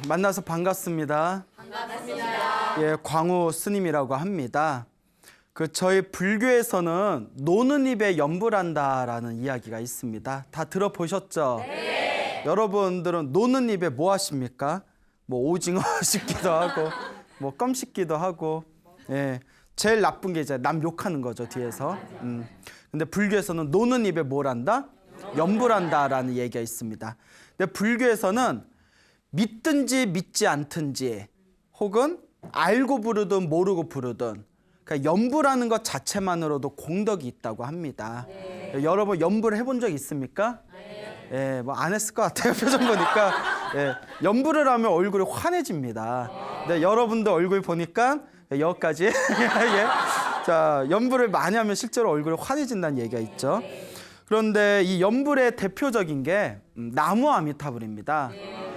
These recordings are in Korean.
만나서 반갑습니다. 반갑습니다. 예, 광우 스님이라고 합니다. 저희 불교에서는 노는 입에 연불한다라는 이야기가 있습니다. 다 들어보셨죠? 네. 여러분들은 노는 입에 뭐 하십니까? 뭐 오징어 씹기도 하고, 뭐 껌 씹기도 하고, 예, 제일 나쁜 게 이제 남 욕하는 거죠, 뒤에서. 근데 불교에서는 노는 입에 뭘 한다? 연불한다라는 얘기가 있습니다. 근데 불교에서는 믿든지 믿지 않든지 혹은 알고 부르든 모르고 부르든 그러니까 연불하는 것 자체만으로도 공덕이 있다고 합니다. 네. 여러분 연불 해본 적 있습니까? 네. 예, 뭐 안 했을 것 같아요. 표정 보니까. 예, 연불을 하면 얼굴이 환해집니다. 네, 여러분도 얼굴 보니까 여기까지. 예. 자, 연불을 많이 하면 실제로 얼굴이 환해진다는 얘기가 있죠. 그런데 이 연불의 대표적인 게 나무 아미타불입니다.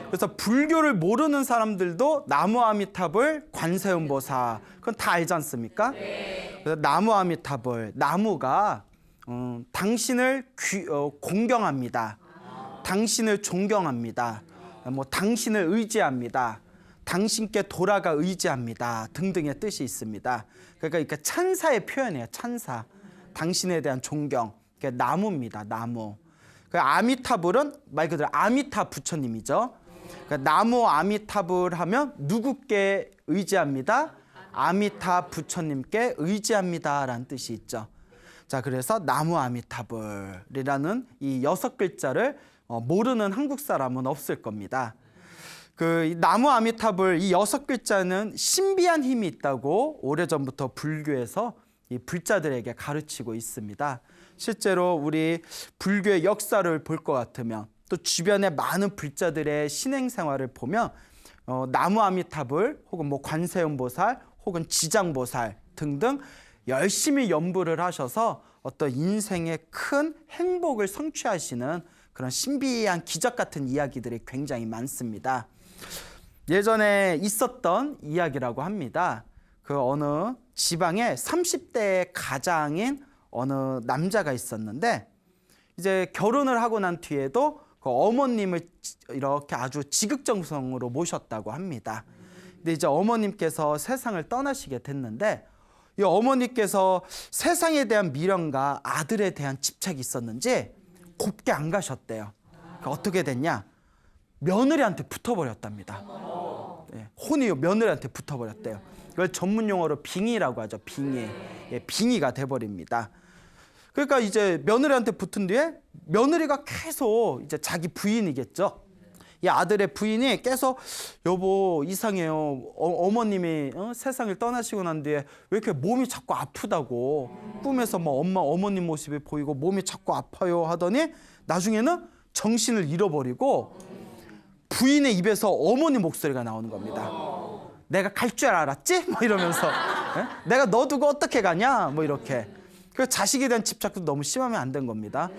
그래서 불교를 모르는 사람들도 나무 아미타불, 관세음보살 그건 다 알지 않습니까? 그래서 나무 아미타불, 나무가 당신을 공경합니다. 당신을 존경합니다. 뭐 당신을 의지합니다. 당신께 돌아가 의지합니다. 등등의 뜻이 있습니다. 그러니까 찬사의 표현이에요. 찬사. 당신에 대한 존경. 나무입니다. 나무. 아미타불은 말 그대로 아미타 부처님이죠. 나무 아미타불 하면 누구께 의지합니다? 아미타 부처님께 의지합니다 라는 뜻이 있죠. 자, 그래서 나무 아미타불이라는 이 6글자를 모르는 한국 사람은 없을 겁니다. 이 나무 아미타불 이 6글자는 신비한 힘이 있다고 오래전부터 불교에서 이 불자들에게 가르치고 있습니다. 실제로 우리 불교의 역사를 볼 것 같으면 또 주변의 많은 불자들의 신행생활을 보면 나무 아미타불 혹은 뭐 관세음보살 혹은 지장보살 등등 열심히 연불을 하셔서 어떤 인생의 큰 행복을 성취하시는 그런 신비한 기적 같은 이야기들이 굉장히 많습니다. 예전에 있었던 이야기라고 합니다. 어느 지방에 30대 가장인 어느 남자가 있었는데 이제 결혼을 하고 난 뒤에도 어머님을 이렇게 아주 지극정성으로 모셨다고 합니다. 근데 이제 어머님께서 세상을 떠나시게 됐는데 이 어머니께서 세상에 대한 미련과 아들에 대한 집착이 있었는지 곱게 안 가셨대요. 어떻게 됐냐? 며느리한테 붙어버렸답니다. 네, 혼이 며느리한테 붙어버렸대요. 이걸 전문 용어로 빙의라고 하죠. 빙의. 예, 빙의가 돼버립니다. 그러니까 이제 며느리한테 붙은 뒤에 며느리가 계속 이제 자기 부인이겠죠. 이 아들의 부인이 계속 여보 이상해요. 어머님이 세상을 떠나시고 난 뒤에 왜 이렇게 몸이 자꾸 아프다고 꿈에서 뭐 어머님 모습이 보이고 몸이 자꾸 아파요 하더니 나중에는 정신을 잃어버리고 부인의 입에서 어머니 목소리가 나오는 겁니다. 내가 갈 줄 알았지? 뭐 이러면서 내가 너 두고 어떻게 가냐? 뭐 이렇게. 그 자식에 대한 집착도 너무 심하면 안 된 겁니다.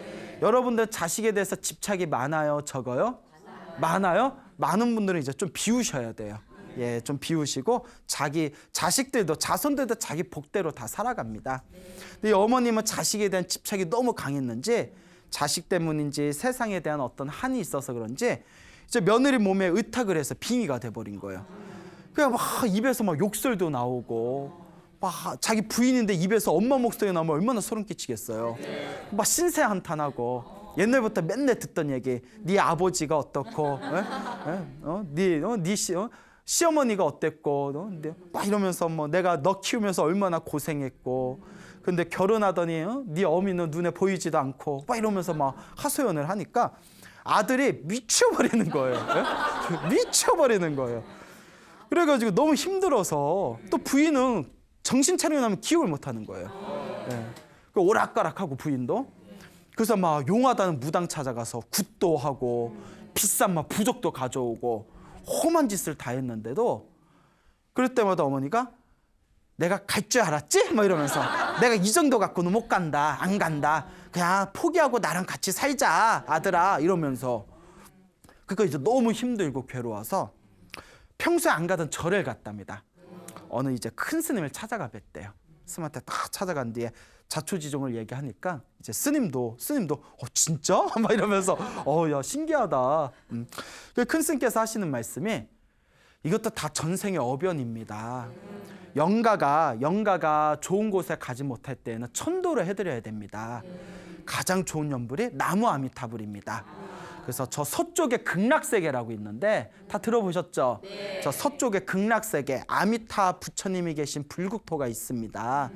여러분들 자식에 대해서 집착이 많아요? 적어요? 많아요? 많은 분들은 이제 좀 비우셔야 돼요. 예, 좀 비우시고 자식들도 자손들도 자기 복대로 다 살아갑니다. 근데 이 어머님은 자식에 대한 집착이 너무 강했는지 자식 때문인지 세상에 대한 어떤 한이 있어서 그런지 이제 며느리 몸에 의탁을 해서 빙의가 돼버린 거예요. 그냥 막 입에서 막 욕설도 나오고 막 자기 부인인데 입에서 엄마 목소리 나오면 얼마나 소름 끼치겠어요. 막 신세 한탄하고 옛날부터 맨날 듣던 얘기 네 아버지가 어떻고 네 시어머니가 어땠고 막 이러면서 뭐 내가 너 키우면서 얼마나 고생했고 근데 결혼하더니 네 어미는 눈에 보이지도 않고 막 이러면서 막 하소연을 하니까 아들이 미쳐버리는 거예요. 미쳐버리는 거예요. 그래가지고 너무 힘들어서 또 부인은 정신 차리고 나면 기억을 못하는 거예요. 네. 오락가락하고 부인도. 그래서 막 용하다는 무당 찾아가서 굿도 하고 비싼 막 부적도 가져오고 험한 짓을 다 했는데도 그럴 때마다 어머니가 내가 갈 줄 알았지? 막 이러면서 내가 이 정도 갖고는 못 간다. 안 간다. 그냥 포기하고 나랑 같이 살자 아들아 이러면서 그러니까 이제 너무 힘들고 괴로워서 평소에 안 가던 절을 갔답니다. 어느 이제 큰 스님을 찾아가 뵀대요. 스님한테 딱 찾아간 뒤에 자초지종을 얘기하니까 이제 스님도 진짜? 막 이러면서 야 신기하다. 큰 스님께서 하시는 말씀이 이것도 다 전생의 어변입니다. 영가가 좋은 곳에 가지 못할 때에는 천도를 해드려야 됩니다. 가장 좋은 연불이 나무 아미타불입니다. 그래서 저 서쪽에 극락세계라고 있는데 다 들어보셨죠? 네. 저 서쪽에 극락세계 아미타 부처님이 계신 불국토가 있습니다.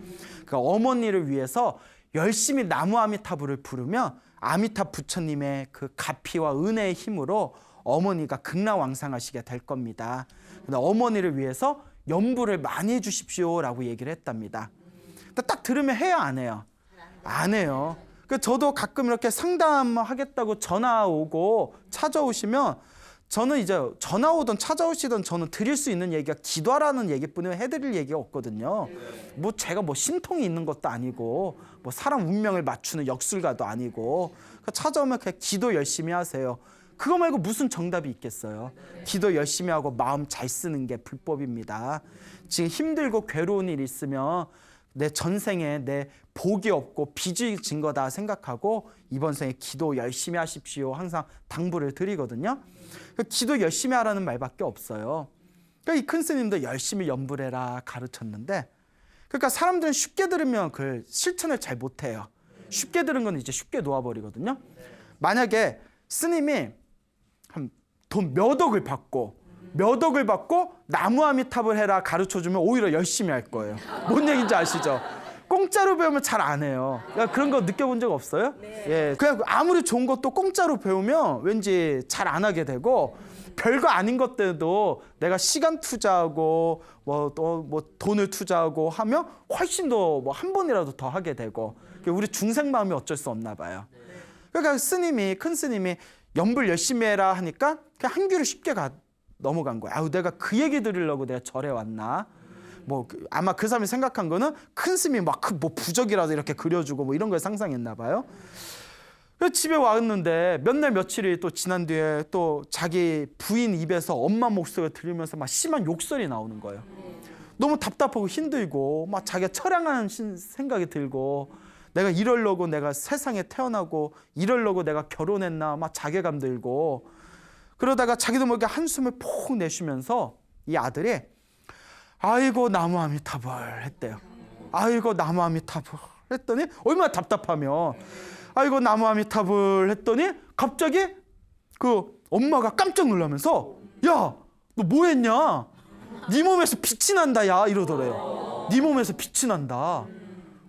그 어머니를 위해서 열심히 나무 아미타불을 부르면 아미타 부처님의 그 가피와 은혜의 힘으로 어머니가 극락왕상하시게 될 겁니다. 근데 어머니를 위해서 연불을 많이 해주십시오라고 얘기를 했답니다. 근데 딱 들으면 해요, 안 해요? 안 해요. 저도 가끔 이렇게 상담하겠다고 전화 오고 찾아오시면 저는 이제 전화 오든 찾아오시든 저는 드릴 수 있는 얘기가 기도하라는 얘기뿐이면 해드릴 얘기가 없거든요. 뭐 제가 뭐 신통이 있는 것도 아니고 뭐 사람 운명을 맞추는 역술가도 아니고 찾아오면 그냥 기도 열심히 하세요. 그거 말고 무슨 정답이 있겠어요. 기도 열심히 하고 마음 잘 쓰는 게 불법입니다. 지금 힘들고 괴로운 일 있으면 내 전생에 내 복이 없고 빚이 진 거다 생각하고 이번 생에 기도 열심히 하십시오. 항상 당부를 드리거든요. 기도 열심히 하라는 말밖에 없어요. 그러니까 이 큰 스님도 열심히 연불해라 가르쳤는데, 그러니까 사람들은 쉽게 들으면 그 실천을 잘 못해요. 쉽게 들은 건 이제 쉽게 놓아버리거든요. 만약에 스님이 한 돈 몇 억을 받고 나무 아미타불 해라 가르쳐주면 오히려 열심히 할 거예요. 뭔 얘기인지 아시죠? 공짜로 배우면 잘 안 해요. 그러니까 그런 거 느껴본 적 없어요? 네. 예, 그냥 아무리 좋은 것도 공짜로 배우면 왠지 잘 안 하게 되고, 별거 아닌 것들도 내가 시간 투자하고 뭐 돈을 투자하고 하면 훨씬 더 뭐 한 번이라도 더 하게 되고, 우리 중생 마음이 어쩔 수 없나 봐요. 그러니까 큰 스님이 연불 열심히 해라 하니까 그냥 한 귀를 쉽게 넘어간 거야. 아우, 내가 그 얘기 들으려고 내가 절에 왔나? 뭐 아마 그 사람이 생각한 거는 큰 스님이 막 뭐 부적이라도 이렇게 그려주고 뭐 이런 걸 상상했나 봐요. 그래서 집에 왔는데 몇 날 며칠이 또 지난 뒤에 또 자기 부인 입에서 엄마 목소리를 들으면서 막 심한 욕설이 나오는 거예요. 너무 답답하고 힘들고 막 자기가 처량한 생각이 들고, 내가 이러려고 내가 세상에 태어나고 이러려고 내가 결혼했나 막 자괴감 들고, 그러다가 자기도 모르게 한숨을 푹 내쉬면서 이 아들이 아이고 나무 아미타불 했대요. 아이고 나무 아미타불 했더니 얼마나 답답하면 아이고 나무 아미타불 했더니 갑자기 그 엄마가 깜짝 놀라면서 야, 너 뭐 했냐? 네 몸에서 빛이 난다 야 이러더래요. 네 몸에서 빛이 난다.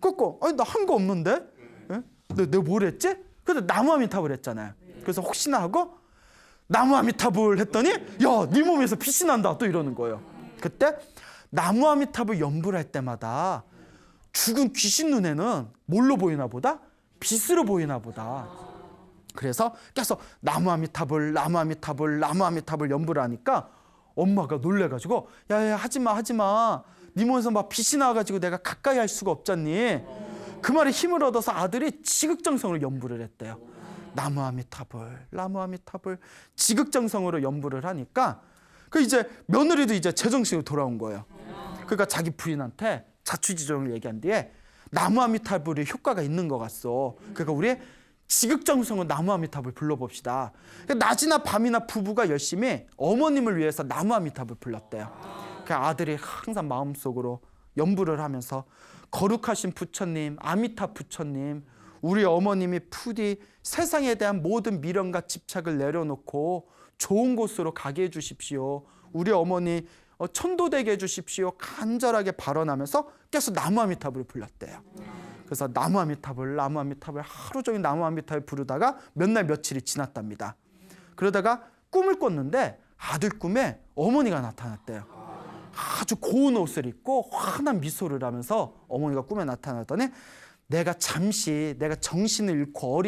그거 아니 나 한 거 없는데? 예? 내가 뭘 했지? 근데 나무 아미타불 했잖아요. 그래서 혹시나 하고 나무 아미타불 했더니 야, 네 몸에서 빛이 난다 또 이러는 거예요. 그때 나무 아미타불 연불할 때마다 죽은 귀신 눈에는 뭘로 보이나 보다? 빛으로 보이나 보다. 그래서 계속 나무 아미타불 연불하니까 엄마가 놀래가지고 야야 하지마 네 몸에서 막 빛이 나와가지고 내가 가까이 할 수가 없잖니. 그 말에 힘을 얻어서 아들이 지극정성으로 연불을 했대요. 나무 아미타불 지극정성으로 연불을 하니까 그 이제 며느리도 이제 제정신으로 돌아온 거예요. 그러니까 자기 부인한테 자취지종을 얘기한 뒤에 나무 아미타불이 효과가 있는 것 같소. 그러니까 우리 지극정성은 나무 아미타불 불러봅시다. 그러니까 낮이나 밤이나 부부가 열심히 어머님을 위해서 나무 아미타불 불렀대요. 그 아들이 항상 마음속으로 연불을 하면서 거룩하신 부처님, 아미타 부처님, 우리 어머님이 부디 세상에 대한 모든 미련과 집착을 내려놓고 좋은 곳으로 가게 해주십시오. 우리 어머니 천도되게 해주십시오. 간절하게 발언하면서 계속 나무 아미타불을 불렀대요. 그래서 나무 아미타불 하루 종일 나무 아미타불 부르다가 몇 날 며칠이 지났답니다. 그러다가 꿈을 꿨는데 아들 꿈에 어머니가 나타났대요. 아주 고운 옷을 입고 환한 미소를 하면서 어머니가 꿈에 나타났더니 내가 정신을 잃고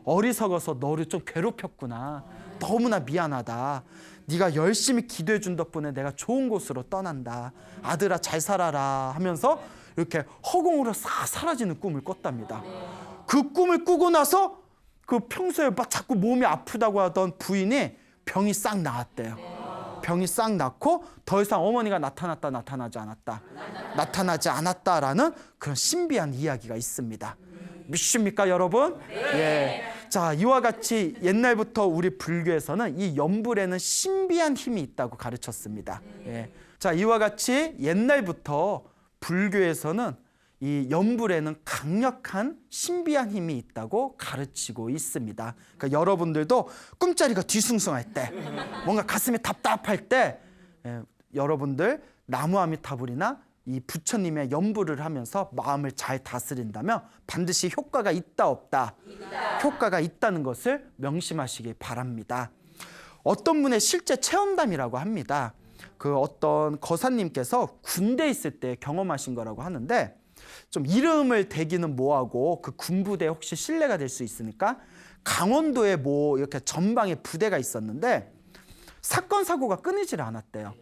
어리석어서 너를 좀 괴롭혔구나. 너무나 미안하다. 네가 열심히 기도해 준 덕분에 내가 좋은 곳으로 떠난다. 아들아 잘 살아라 하면서 이렇게 허공으로 싹 사라지는 꿈을 꿨답니다. 그 꿈을 꾸고 나서 그 평소에 막 자꾸 몸이 아프다고 하던 부인이 병이 싹 나았대요. 병이 싹 낫고 더 이상 어머니가 나타나지 않았다라는 그런 신비한 이야기가 있습니다. 믿습니까 여러분? 네. 예. 자, 이와 같이 옛날부터 우리 불교에서는 이 연불에는 신비한 힘이 있다고 가르쳤습니다. 예. 자, 이와 같이 옛날부터 불교에서는 이 연불에는 강력한 신비한 힘이 있다고 가르치고 있습니다. 그러니까 여러분들도 꿈자리가 뒤숭숭할 때, 뭔가 가슴이 답답할 때, 여러분들 나무아미타불이나 이 부처님의 연불을 하면서 마음을 잘 다스린다면 반드시 효과가 있다 없다? 효과가 있다는 것을 명심하시기 바랍니다. 어떤 분의 실제 체험담이라고 합니다. 그 어떤 거사님께서 군대에 있을 때 경험하신 거라고 하는데, 좀 이름을 대기는 뭐하고 그 군부대 혹시 신뢰가 될 수 있으니까 강원도에 뭐 이렇게 전방에 부대가 있었는데 사건 사고가 끊이질 않았대요.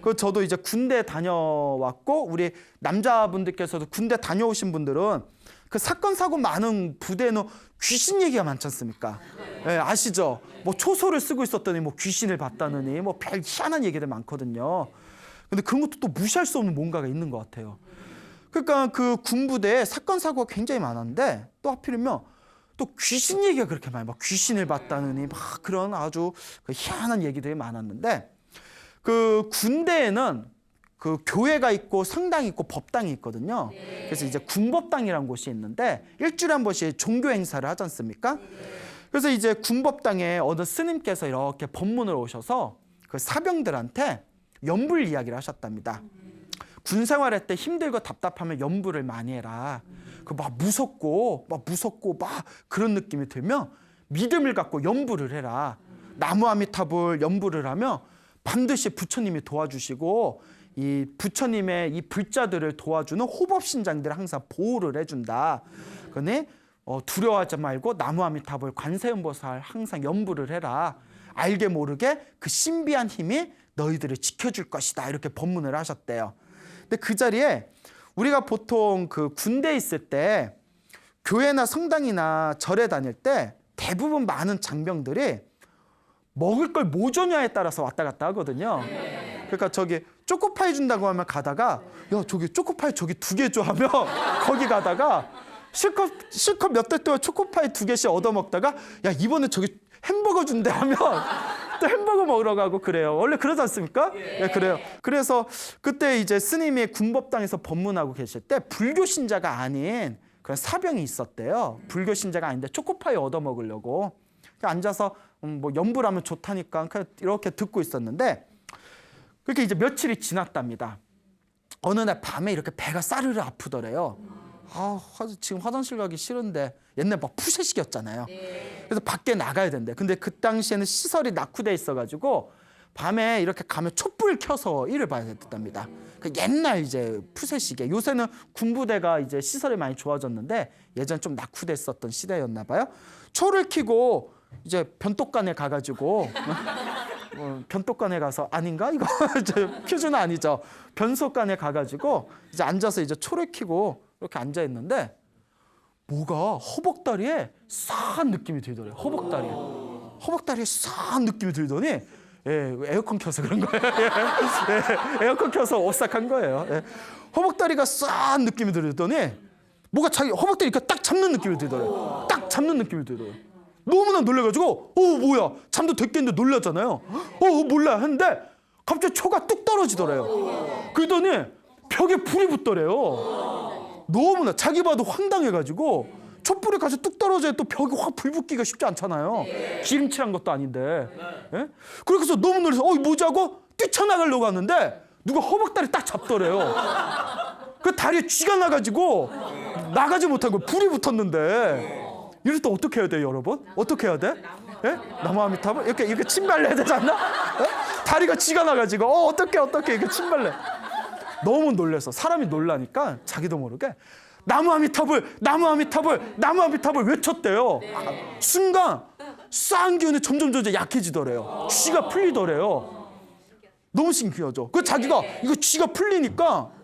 그 저도 이제 군대 다녀왔고 우리 남자분들께서도 군대 다녀오신 분들은 그 사건 사고 많은 부대는 귀신 얘기가 많지 않습니까? 예, 아시죠? 뭐 초소를 쓰고 있었더니 뭐 귀신을 봤다느니 뭐 별 희한한 얘기들 많거든요. 근데 그런 것도 또 무시할 수 없는 뭔가가 있는 것 같아요. 그러니까 그 군부대에 사건 사고가 굉장히 많았는데 또 하필이면 또 귀신 얘기가 그렇게 많아요. 막 귀신을 봤다느니 막 그런 아주 희한한 얘기들이 많았는데, 그 군대에는 그 교회가 있고 성당이 있고 법당이 있거든요. 그래서 이제 군법당이라는 곳이 있는데 일주일에 한 번씩 종교 행사를 하지 않습니까? 그래서 이제 군법당에 어느 스님께서 이렇게 법문을 오셔서 그 사병들한테 연불 이야기를 하셨답니다. 군 생활할 때 힘들고 답답하면 연불을 많이 해라. 그 막 무섭고 막 그런 느낌이 들면 믿음을 갖고 연불을 해라. 나무아미타불 연불을 하면 반드시 부처님이 도와주시고 이 부처님의 이 불자들을 도와주는 호법신장들을 항상 보호를 해준다. 그러니 두려워하지 말고 나무아미타불 관세음보살 항상 연불을 해라. 알게 모르게 그 신비한 힘이 너희들을 지켜줄 것이다. 이렇게 법문을 하셨대요. 근데 그 자리에 우리가 보통 그 군대에 있을 때 교회나 성당이나 절에 다닐 때 대부분 많은 장병들이 먹을 걸 뭐 주냐에 따라서 왔다 갔다 하거든요. 그러니까 저기 초코파이 준다고 하면 가다가 야 저기 초코파이 저기 2개 줘 하면 거기 가다가 실컷 몇 달 동안 초코파이 2개씩 얻어먹다가 야 이번에 저기 햄버거 준대 하면 또 햄버거 먹으러 가고 그래요. 원래 그러지 않습니까? 예, 그래요. 그래서 그때 이제 스님이 군법당에서 법문하고 계실 때 불교 신자가 아닌 그런 사병이 있었대요. 불교 신자가 아닌데 초코파이 얻어먹으려고 앉아서 뭐 연불하면 좋다니까 그냥 이렇게 듣고 있었는데, 그렇게 이제 며칠이 지났답니다. 어느 날 밤에 이렇게 배가 싸르르 아프더래요. 지금 화장실 가기 싫은데, 옛날 막 푸세식이었잖아요. 그래서 밖에 나가야 된대. 근데 그 당시에는 시설이 낙후돼 있어가지고 밤에 이렇게 가면 촛불 켜서 일을 봐야 됐답니다. 그 옛날 이제 푸세식에, 요새는 군부대가 이제 시설이 많이 좋아졌는데 예전 좀 낙후됐었던 시대였나 봐요. 초를 켜고 이제 변독관에 가가지고 변독관에 가서 아닌가 이거 퀴즈는 아니죠. 변속관에 가가지고 이제 앉아서 이제 초를 켜고 이렇게 앉아 있는데 뭐가 허벅다리에 싸한 느낌이 들더래요. 허벅다리에 싸한 느낌이 들더니 에어컨 켜서 그런 거예요. 에어컨 켜서 오싹한 거예요. 허벅다리가 싸한 느낌이 들더니 뭐가 자기 허벅다리 이렇게 딱 잡는 느낌이 들더래요. 딱 잡는 느낌이 들더래요. 너무나 놀래가지고 뭐야 잠도 됐겠는데 놀랐잖아요. 몰라 했는데 갑자기 초가 뚝 떨어지더래요. 그러더니 벽에 불이 붙더래요. 너무나 자기 봐도 황당해가지고 촛불이 가서 뚝 떨어져야 또 벽이 확 불 붙기가 쉽지 않잖아요. 기름칠한 것도 아닌데. 예? 그래서 너무 놀라서 뭐지 하고 뛰쳐나가려고 하는데 누가 허벅다리 딱 잡더래요. 그 다리에 쥐가 나가지고 나가지 못하고 불이 붙었는데 이럴 때 어떻게 해야 돼요, 여러분? 어떻게 해야 돼? 예? 나무아미타불 이렇게 침발래 해야 되지 않나? 예? 다리가 쥐가 나가지고 어떻게 이렇게 침발래? 너무 놀라서 사람이 놀라니까 자기도 모르게 나무아미타불 외쳤대요. 순간 싸한 기운이 점점 약해지더래요. 쥐가 풀리더래요. 너무 신기하죠. 그 자기가 이거 쥐가 풀리니까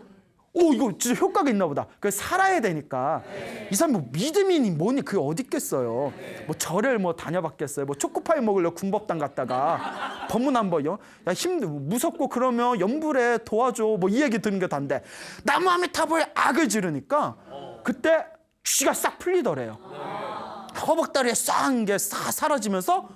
이거 진짜 효과가 있나 보다. 살아야 되니까. 이 사람 뭐 믿음이니 뭐니 그게 어디 있겠어요. 뭐 절을 뭐 다녀봤겠어요. 뭐 초코파이 먹으려고 군법당 갔다가 법문 한 번요. 야 무섭고 그러면 연불에 도와줘. 뭐 이 얘기 듣는 게 단데 나무아미타불 악을 지르니까 그때 쥐가 싹 풀리더래요. 허벅다리에 싹 게 사라지면서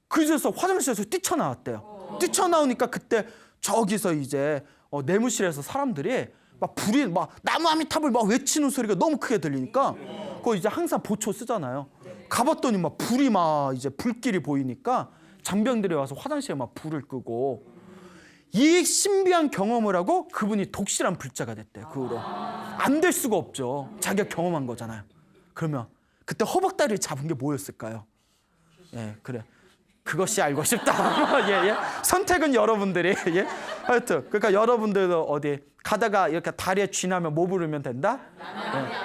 그제서 화장실에서 뛰쳐나왔대요. 뛰쳐나오니까 그때 저기서 이제 내무실에서 사람들이 막 불이 막 나무 아미타불 막 외치는 소리가 너무 크게 들리니까 그거 이제 항상 보초 쓰잖아요. 가봤더니 막 불이 막 이제 불길이 보이니까 장병들이 와서 화장실에 막 불을 끄고 이 신비한 경험을 하고 그분이 독실한 불자가 됐대요. 그 후로 안 될 수가 없죠. 자기가 경험한 거잖아요. 그러면 그때 허벅다리를 잡은 게 뭐였을까요? 예, 그래. 그것이 알고 싶다. 예, 예. 선택은 여러분들이. 예. 하여튼 그러니까 여러분들도 어디 가다가 이렇게 다리에 쥐나면 뭐 부르면 된다?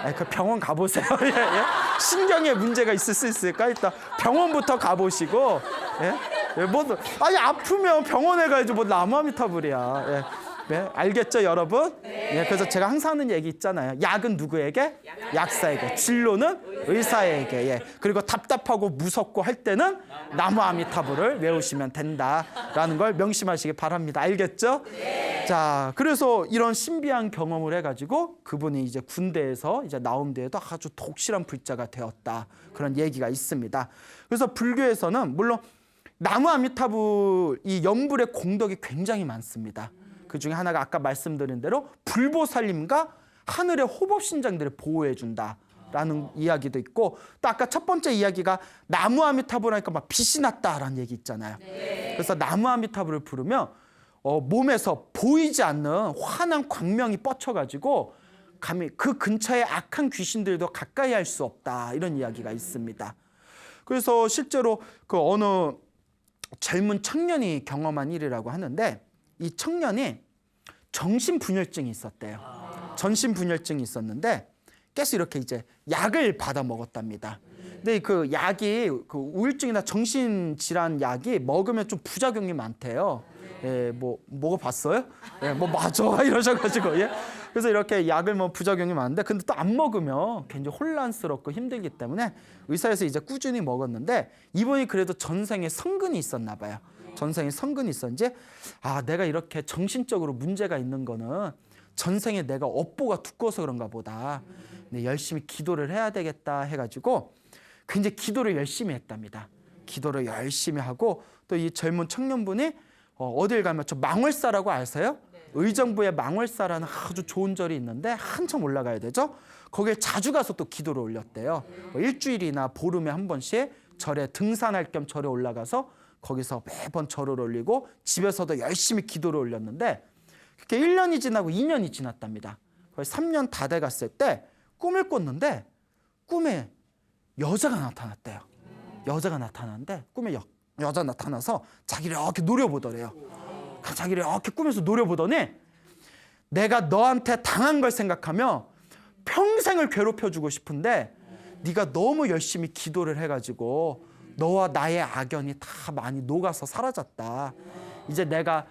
예. 그 병원 가보세요. 예, 예. 신경에 문제가 있을 수 있으니까 일단 병원부터 가보시고. 예. 예, 뭐 아니 아프면 병원에 가야지 뭐 나무아미타불이야. 예. 네, 알겠죠, 여러분? 예, 그래서 제가 항상 하는 얘기 있잖아요. 약은 누구에게? 약사에게. 진로는 의사에게. 예. 그리고 답답하고 무섭고 할 때는 나무 아미타불을 외우시면 된다라는 걸 명심하시기 바랍니다. 알겠죠? 네. 자, 그래서 이런 신비한 경험을 해가지고 그분이 이제 군대에서 이제 나온 뒤에도 아주 독실한 불자가 되었다. 그런 얘기가 있습니다. 그래서 불교에서는 물론 나무 아미타불 이 연불의 공덕이 굉장히 많습니다. 그 중에 하나가 아까 말씀드린 대로 불보살님과 하늘의 호법신장들을 보호해준다라는 이야기도 있고 또 아까 첫 번째 이야기가 나무 아미타불 하니까 막 빛이 났다라는 얘기 있잖아요. 네. 그래서 나무 아미타불을 부르면 몸에서 보이지 않는 환한 광명이 뻗쳐가지고 감히 그 근처에 악한 귀신들도 가까이 할 수 없다 이런 이야기가 있습니다. 그래서 실제로 그 어느 젊은 청년이 경험한 일이라고 하는데 이 청년이 정신분열증이 있었대요. 전신분열증이 있었는데 계속 이렇게 이제 약을 받아 먹었답니다. 근데 그 약이 그 우울증이나 정신질환 약이 먹으면 좀 부작용이 많대요. 예, 뭐 먹어봤어요? 예, 뭐 맞아 이러셔가지고 예. 그래서 이렇게 약을 뭐 부작용이 많은데 근데 또 안 먹으면 굉장히 혼란스럽고 힘들기 때문에 의사에서 이제 꾸준히 먹었는데 이분이 그래도 전생에 성근이 있었나 봐요. 전생에 성근이 있었는지 내가 이렇게 정신적으로 문제가 있는 거는 전생에 내가 업보가 두꺼워서 그런가 보다. 네, 열심히 기도를 해야 되겠다 해가지고 굉장히 기도를 열심히 했답니다. 기도를 열심히 하고 또 이 젊은 청년분이 어딜 가면 저 망월사라고 아세요? 의정부에 망월사라는 아주 좋은 절이 있는데 한참 올라가야 되죠. 거기에 자주 가서 또 기도를 올렸대요. 일주일이나 보름에 한 번씩 절에 등산할 겸 절에 올라가서 거기서 매번 절을 올리고 집에서도 열심히 기도를 올렸는데 그렇게 1년이 지나고 2년이 지났답니다. 거의 3년 다 돼갔을 때 꿈을 꿨는데 꿈에 여자가 나타났대요. 여자가 나타났는데 꿈에 여자 나타나서 자기를 이렇게 노려보더래요. 자기를 이렇게 꿈에서 노려보더니 내가 너한테 당한 걸 생각하며 평생을 괴롭혀주고 싶은데 네가 너무 열심히 기도를 해가지고 너와 나의 악연이 다 많이 녹아서 사라졌다. 이제 내가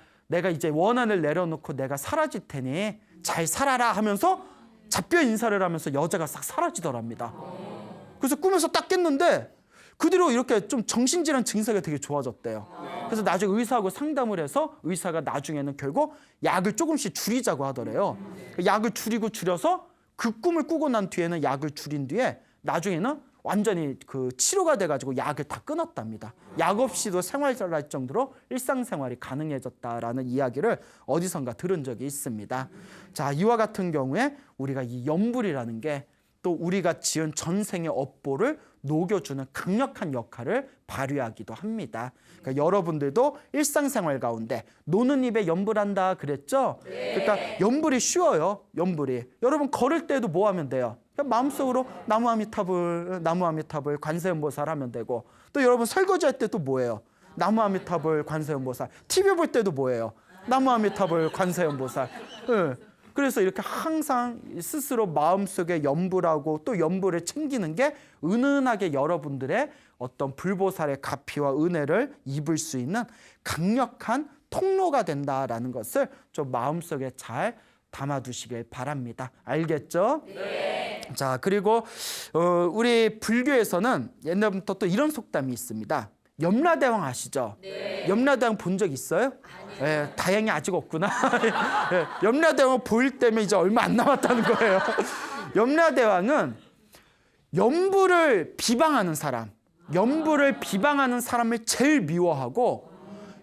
이제 원한을 내려놓고 내가 사라질 테니 잘 살아라 하면서 잡뼈 인사를 하면서 여자가 싹 사라지더랍니다. 그래서 꿈에서 딱 깼는데 그 뒤로 이렇게 좀 정신질환 증세가 되게 좋아졌대요. 그래서 나중에 의사하고 상담을 해서 의사가 나중에는 결국 약을 조금씩 줄이자고 하더래요. 약을 줄여서 그 꿈을 꾸고 난 뒤에는 약을 줄인 뒤에 나중에는 완전히 그 치료가 돼가지고 약을 다 끊었답니다. 약 없이도 생활할 정도로 일상생활이 가능해졌다라는 이야기를 어디선가 들은 적이 있습니다. 자, 이와 같은 경우에 우리가 이 연불이라는 게 또 우리가 지은 전생의 업보를 녹여주는 강력한 역할을 발휘하기도 합니다. 그러니까 여러분들도 일상생활 가운데 노는 입에 연불한다 그랬죠? 네. 그러니까 연불이 쉬워요. 연불이. 여러분 걸을 때도 뭐 하면 돼요? 그냥 마음속으로 나무 아미타불 관세음보살 하면 되고 또 여러분 설거지할 때도 뭐예요? 나무 아미타불 관세음보살. TV 볼 때도 뭐예요? 나무 아미타불 관세음보살. 네. 그래서 이렇게 항상 스스로 마음속에 연불하고 또 연불을 챙기는 게 은은하게 여러분들의 어떤 불보살의 가피와 은혜를 입을 수 있는 강력한 통로가 된다라는 것을 좀 마음속에 잘 담아두시길 바랍니다. 알겠죠? 네. 자, 그리고 우리 불교에서는 옛날부터 또 이런 속담이 있습니다. 염라대왕 아시죠? 네. 염라대왕 본 적 있어요? 네, 다행히 아직 없구나. 네, 염라대왕 보일 때면 이제 얼마 안 남았다는 거예요. 염라대왕은 연불을 비방하는 사람을 제일 미워하고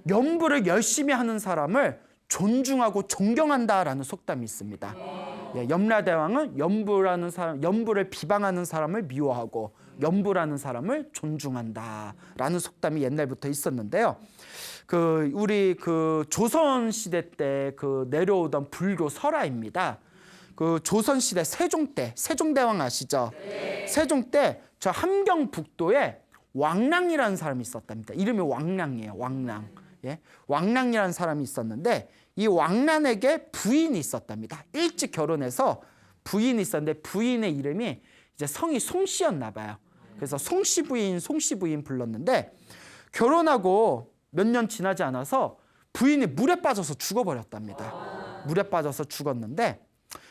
연불을 열심히 하는 사람을 존중하고 존경한다라는 속담이 있습니다. 염라대왕은 연불을 비방하는 사람을 미워하고 연불하는 사람을 존중한다라는 속담이 옛날부터 있었는데요. 우리 조선 시대 때 내려오던 불교 설화입니다. 조선 시대 세종 때, 세종대왕 아시죠? 네. 세종 때 저 함경북도에 왕랑이라는 사람이 있었답니다. 이름이 왕랑이에요. 왕랑. 왕랑이라는 사람이 있었는데 이 왕란에게 부인이 있었답니다. 일찍 결혼해서 부인이 있었는데 부인의 이름이 이제 성이 송씨였나 봐요. 그래서 송씨 부인 불렀는데 결혼하고 몇 년 지나지 않아서 부인이 물에 빠져서 죽어버렸답니다. 물에 빠져서 죽었는데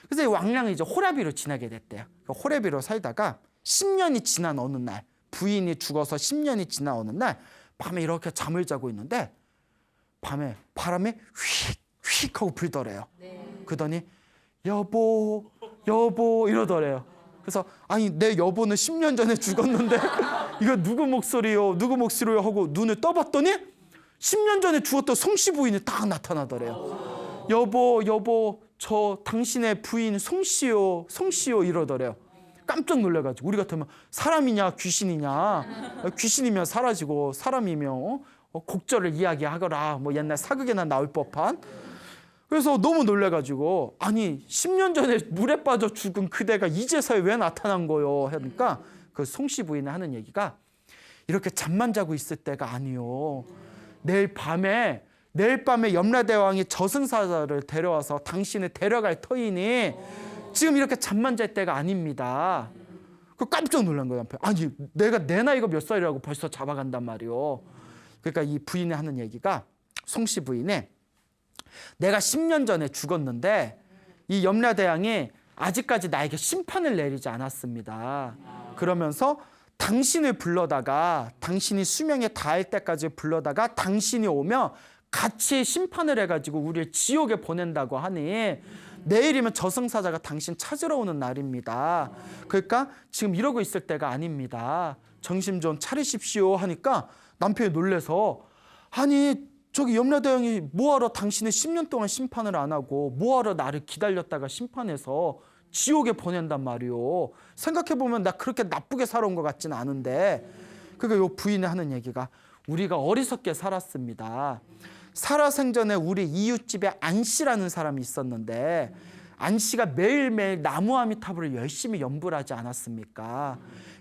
그래서 이 왕량이 이제 호라비로 지내게 됐대요. 호라비로 살다가 10년이 지난 어느 날, 부인이 죽어서 10년이 지난 어느 날 밤에 이렇게 잠을 자고 있는데 밤에 바람이 휙휙 하고 불더래요. 그러더니 여보 이러더래요. 그래서 아니 내 여보는 10년 전에 죽었는데 이거 누구 목소리요 하고 눈을 떠봤더니 10년 전에 죽었던 송씨 부인이 딱 나타나더래요. 여보 저 당신의 부인 송씨요 이러더래요. 깜짝 놀래가지고 우리 같으면 사람이냐 귀신이면 사라지고 사람이면 곡절을 이야기하거라 뭐 옛날 사극에나 나올 법한. 그래서 너무 놀래가지고 아니 10년 전에 물에 빠져 죽은 그대가 이제서야 왜 나타난 거요 하니까 그 송씨 부인이 하는 얘기가 이렇게 잠만 자고 있을 때가 아니요. 내일 밤에 염라대왕이 저승사자를 데려와서 당신을 데려갈 터이니 지금 이렇게 잠만 잘 때가 아닙니다. 깜짝 놀란 거예요. 아니 내가 내 나이가 몇 살이라고 벌써 잡아간단 말이요. 그러니까 이 부인이 하는 얘기가 송씨 부인이 내가 10년 전에 죽었는데 이 염라대왕이 아직까지 나에게 심판을 내리지 않았습니다. 그러면서 당신을 불러다가 당신이 수명에 닿을 때까지 불러다가 당신이 오면 같이 심판을 해가지고 우리를 지옥에 보낸다고 하니 내일이면 저승사자가 당신 찾으러 오는 날입니다. 그러니까 지금 이러고 있을 때가 아닙니다. 정신 좀 차리십시오 하니까 남편이 놀래서 아니 저기 염라대왕이 뭐하러 당신을 10년 동안 심판을 안 하고 뭐하러 나를 기다렸다가 심판해서 지옥에 보낸단 말이오. 생각해보면 나 그렇게 나쁘게 살아온 것 같지는 않은데. 그러니까 요 부인이 하는 얘기가 우리가 어리석게 살았습니다. 살아생전에 우리 이웃집에 안씨라는 사람이 있었는데 안씨가 매일매일 나무아미타불을 열심히 연불하지 않았습니까?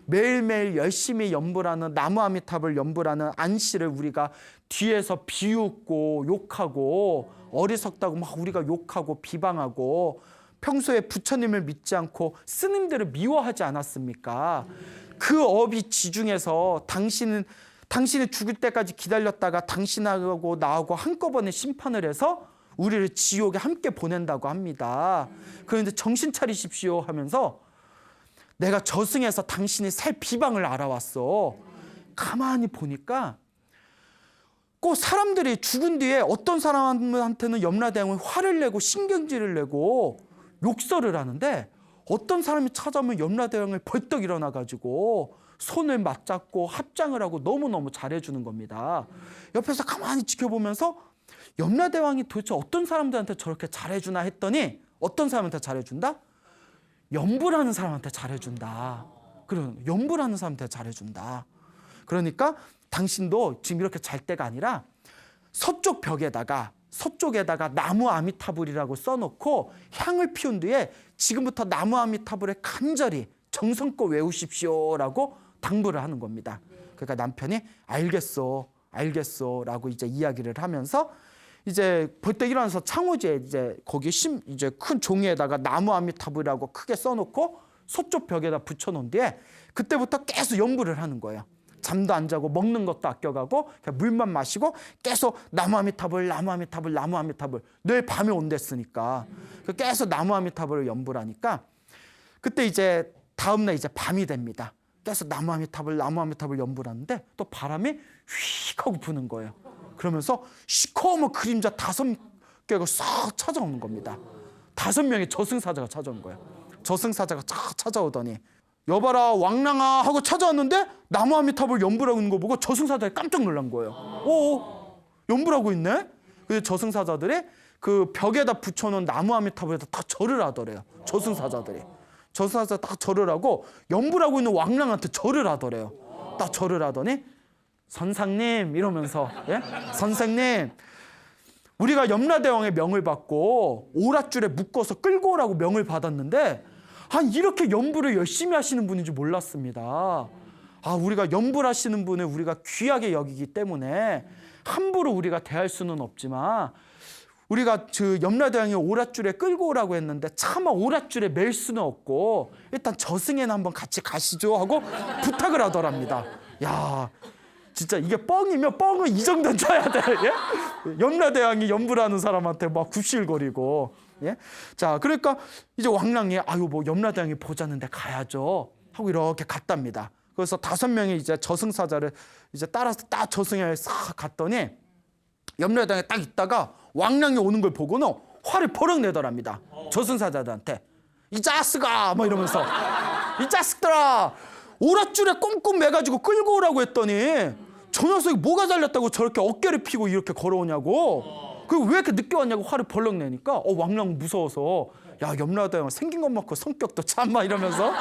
매일매일 열심히 연불하는 나무아미타불 연불하는 안씨를 우리가 뒤에서 비웃고 욕하고 어리석다고 막 우리가 욕하고 비방하고 평소에 부처님을 믿지 않고 스님들을 미워하지 않았습니까? 그 업이 지중해서 당신이 죽을 때까지 기다렸다가 당신하고 나하고 한꺼번에 심판을 해서 우리를 지옥에 함께 보낸다고 합니다. 그런데 정신 차리십시오 하면서 내가 저승에서 당신이 살 비방을 알아왔어. 가만히 보니까 꼭 사람들이 죽은 뒤에 어떤 사람한테는 염라대왕은 화를 내고 신경질을 내고 욕설을 하는데 어떤 사람이 찾아오면 염라대왕을 벌떡 일어나가지고 손을 맞잡고 합장을 하고 너무너무 잘해주는 겁니다. 옆에서 가만히 지켜보면서 염라대왕이 도대체 어떤 사람들한테 저렇게 잘해주나 했더니 어떤 사람한테 잘해준다? 연불하는 사람한테 잘해준다. 그리고 연불하는 사람한테 잘해준다. 그러니까 당신도 지금 이렇게 잘 때가 아니라 서쪽 벽에다가 나무 아미타불이라고 써놓고 향을 피운 뒤에 지금부터 나무 아미타불에 간절히 정성껏 외우십시오라고 당부를 하는 겁니다. 그러니까 남편이 알겠어 라고 이제 이야기를 하면서 이제 벌떡 일어나서 창호지에 이제 거기 이제 큰 종이에다가 나무 아미타불이라고 크게 써놓고 서쪽 벽에다 붙여놓은 뒤에 그때부터 계속 연불을 하는 거예요. 잠도 안 자고 먹는 것도 아껴가고 그냥 물만 마시고 계속 나무 아미타불 내일 밤에 온댔으니까 계속 나무 아미타불을 연불하니까 그때 이제 다음날 이제 밤이 됩니다. 계속 나무 아미타불 연불하는데 또 바람이 휙 하고 부는 거예요. 그러면서 시커먼 그림자 5개가 싹 찾아오는 겁니다. 5명의 저승사자가 찾아온 거예요. 저승사자가 쫙 찾아오더니 여봐라 왕랑아 하고 찾아왔는데 나무 아미타불 연불하고 있는 거 보고 저승사자들이 깜짝 놀란 거예요. 연불하고 있네? 그래서 저승사자들이 그 벽에다 붙여놓은 나무 아미타불에다 다 절을 하더래요. 저승사자들이. 저승사자 다 절을 하고 연불하고 있는 왕랑한테 절을 하더래요. 딱 절을 하더니 선상님 이러면서 예? 선생님 우리가 염라대왕의 명을 받고 오랏줄에 묶어서 끌고 오라고 명을 받았는데 이렇게 연불을 열심히 하시는 분인 줄 몰랐습니다. 우리가 연불하시는 분을 우리가 귀하게 여기기 때문에 함부로 우리가 대할 수는 없지만 우리가 그 염라대왕이 오랏줄에 끌고 오라고 했는데 차마 오랏줄에 맬 수는 없고 일단 저승에는 한번 같이 가시죠 하고 부탁을 하더랍니다. 야, 진짜 이게 뻥이면 뻥은 이 정도는 쳐야 돼. 예? 염라대왕이 연불하는 사람한테 막 굽실거리고. 예? 자, 그러니까 이제 왕랑이 뭐 염라대왕이 보자는데 가야죠 하고 이렇게 갔답니다. 그래서 5명이 이제 저승사자를 이제 따라서 딱 저승에 싹 갔더니 염라대왕에 딱 있다가 왕랑이 오는 걸 보고는 화를 버럭 내더랍니다. 저승사자들한테 이 자스가 막 이러면서 이 자식들아 오랏줄에 꽁꽁 매가지고 끌고 오라고 했더니 저 녀석이 뭐가 잘렸다고 저렇게 어깨를 피고 이렇게 걸어오냐고. 그리고 왜 이렇게 늦게 왔냐고 화를 벌럭 내니까 왕랑 무서워서 야 염라대왕 생긴 것만큼 성격도 참마 이러면서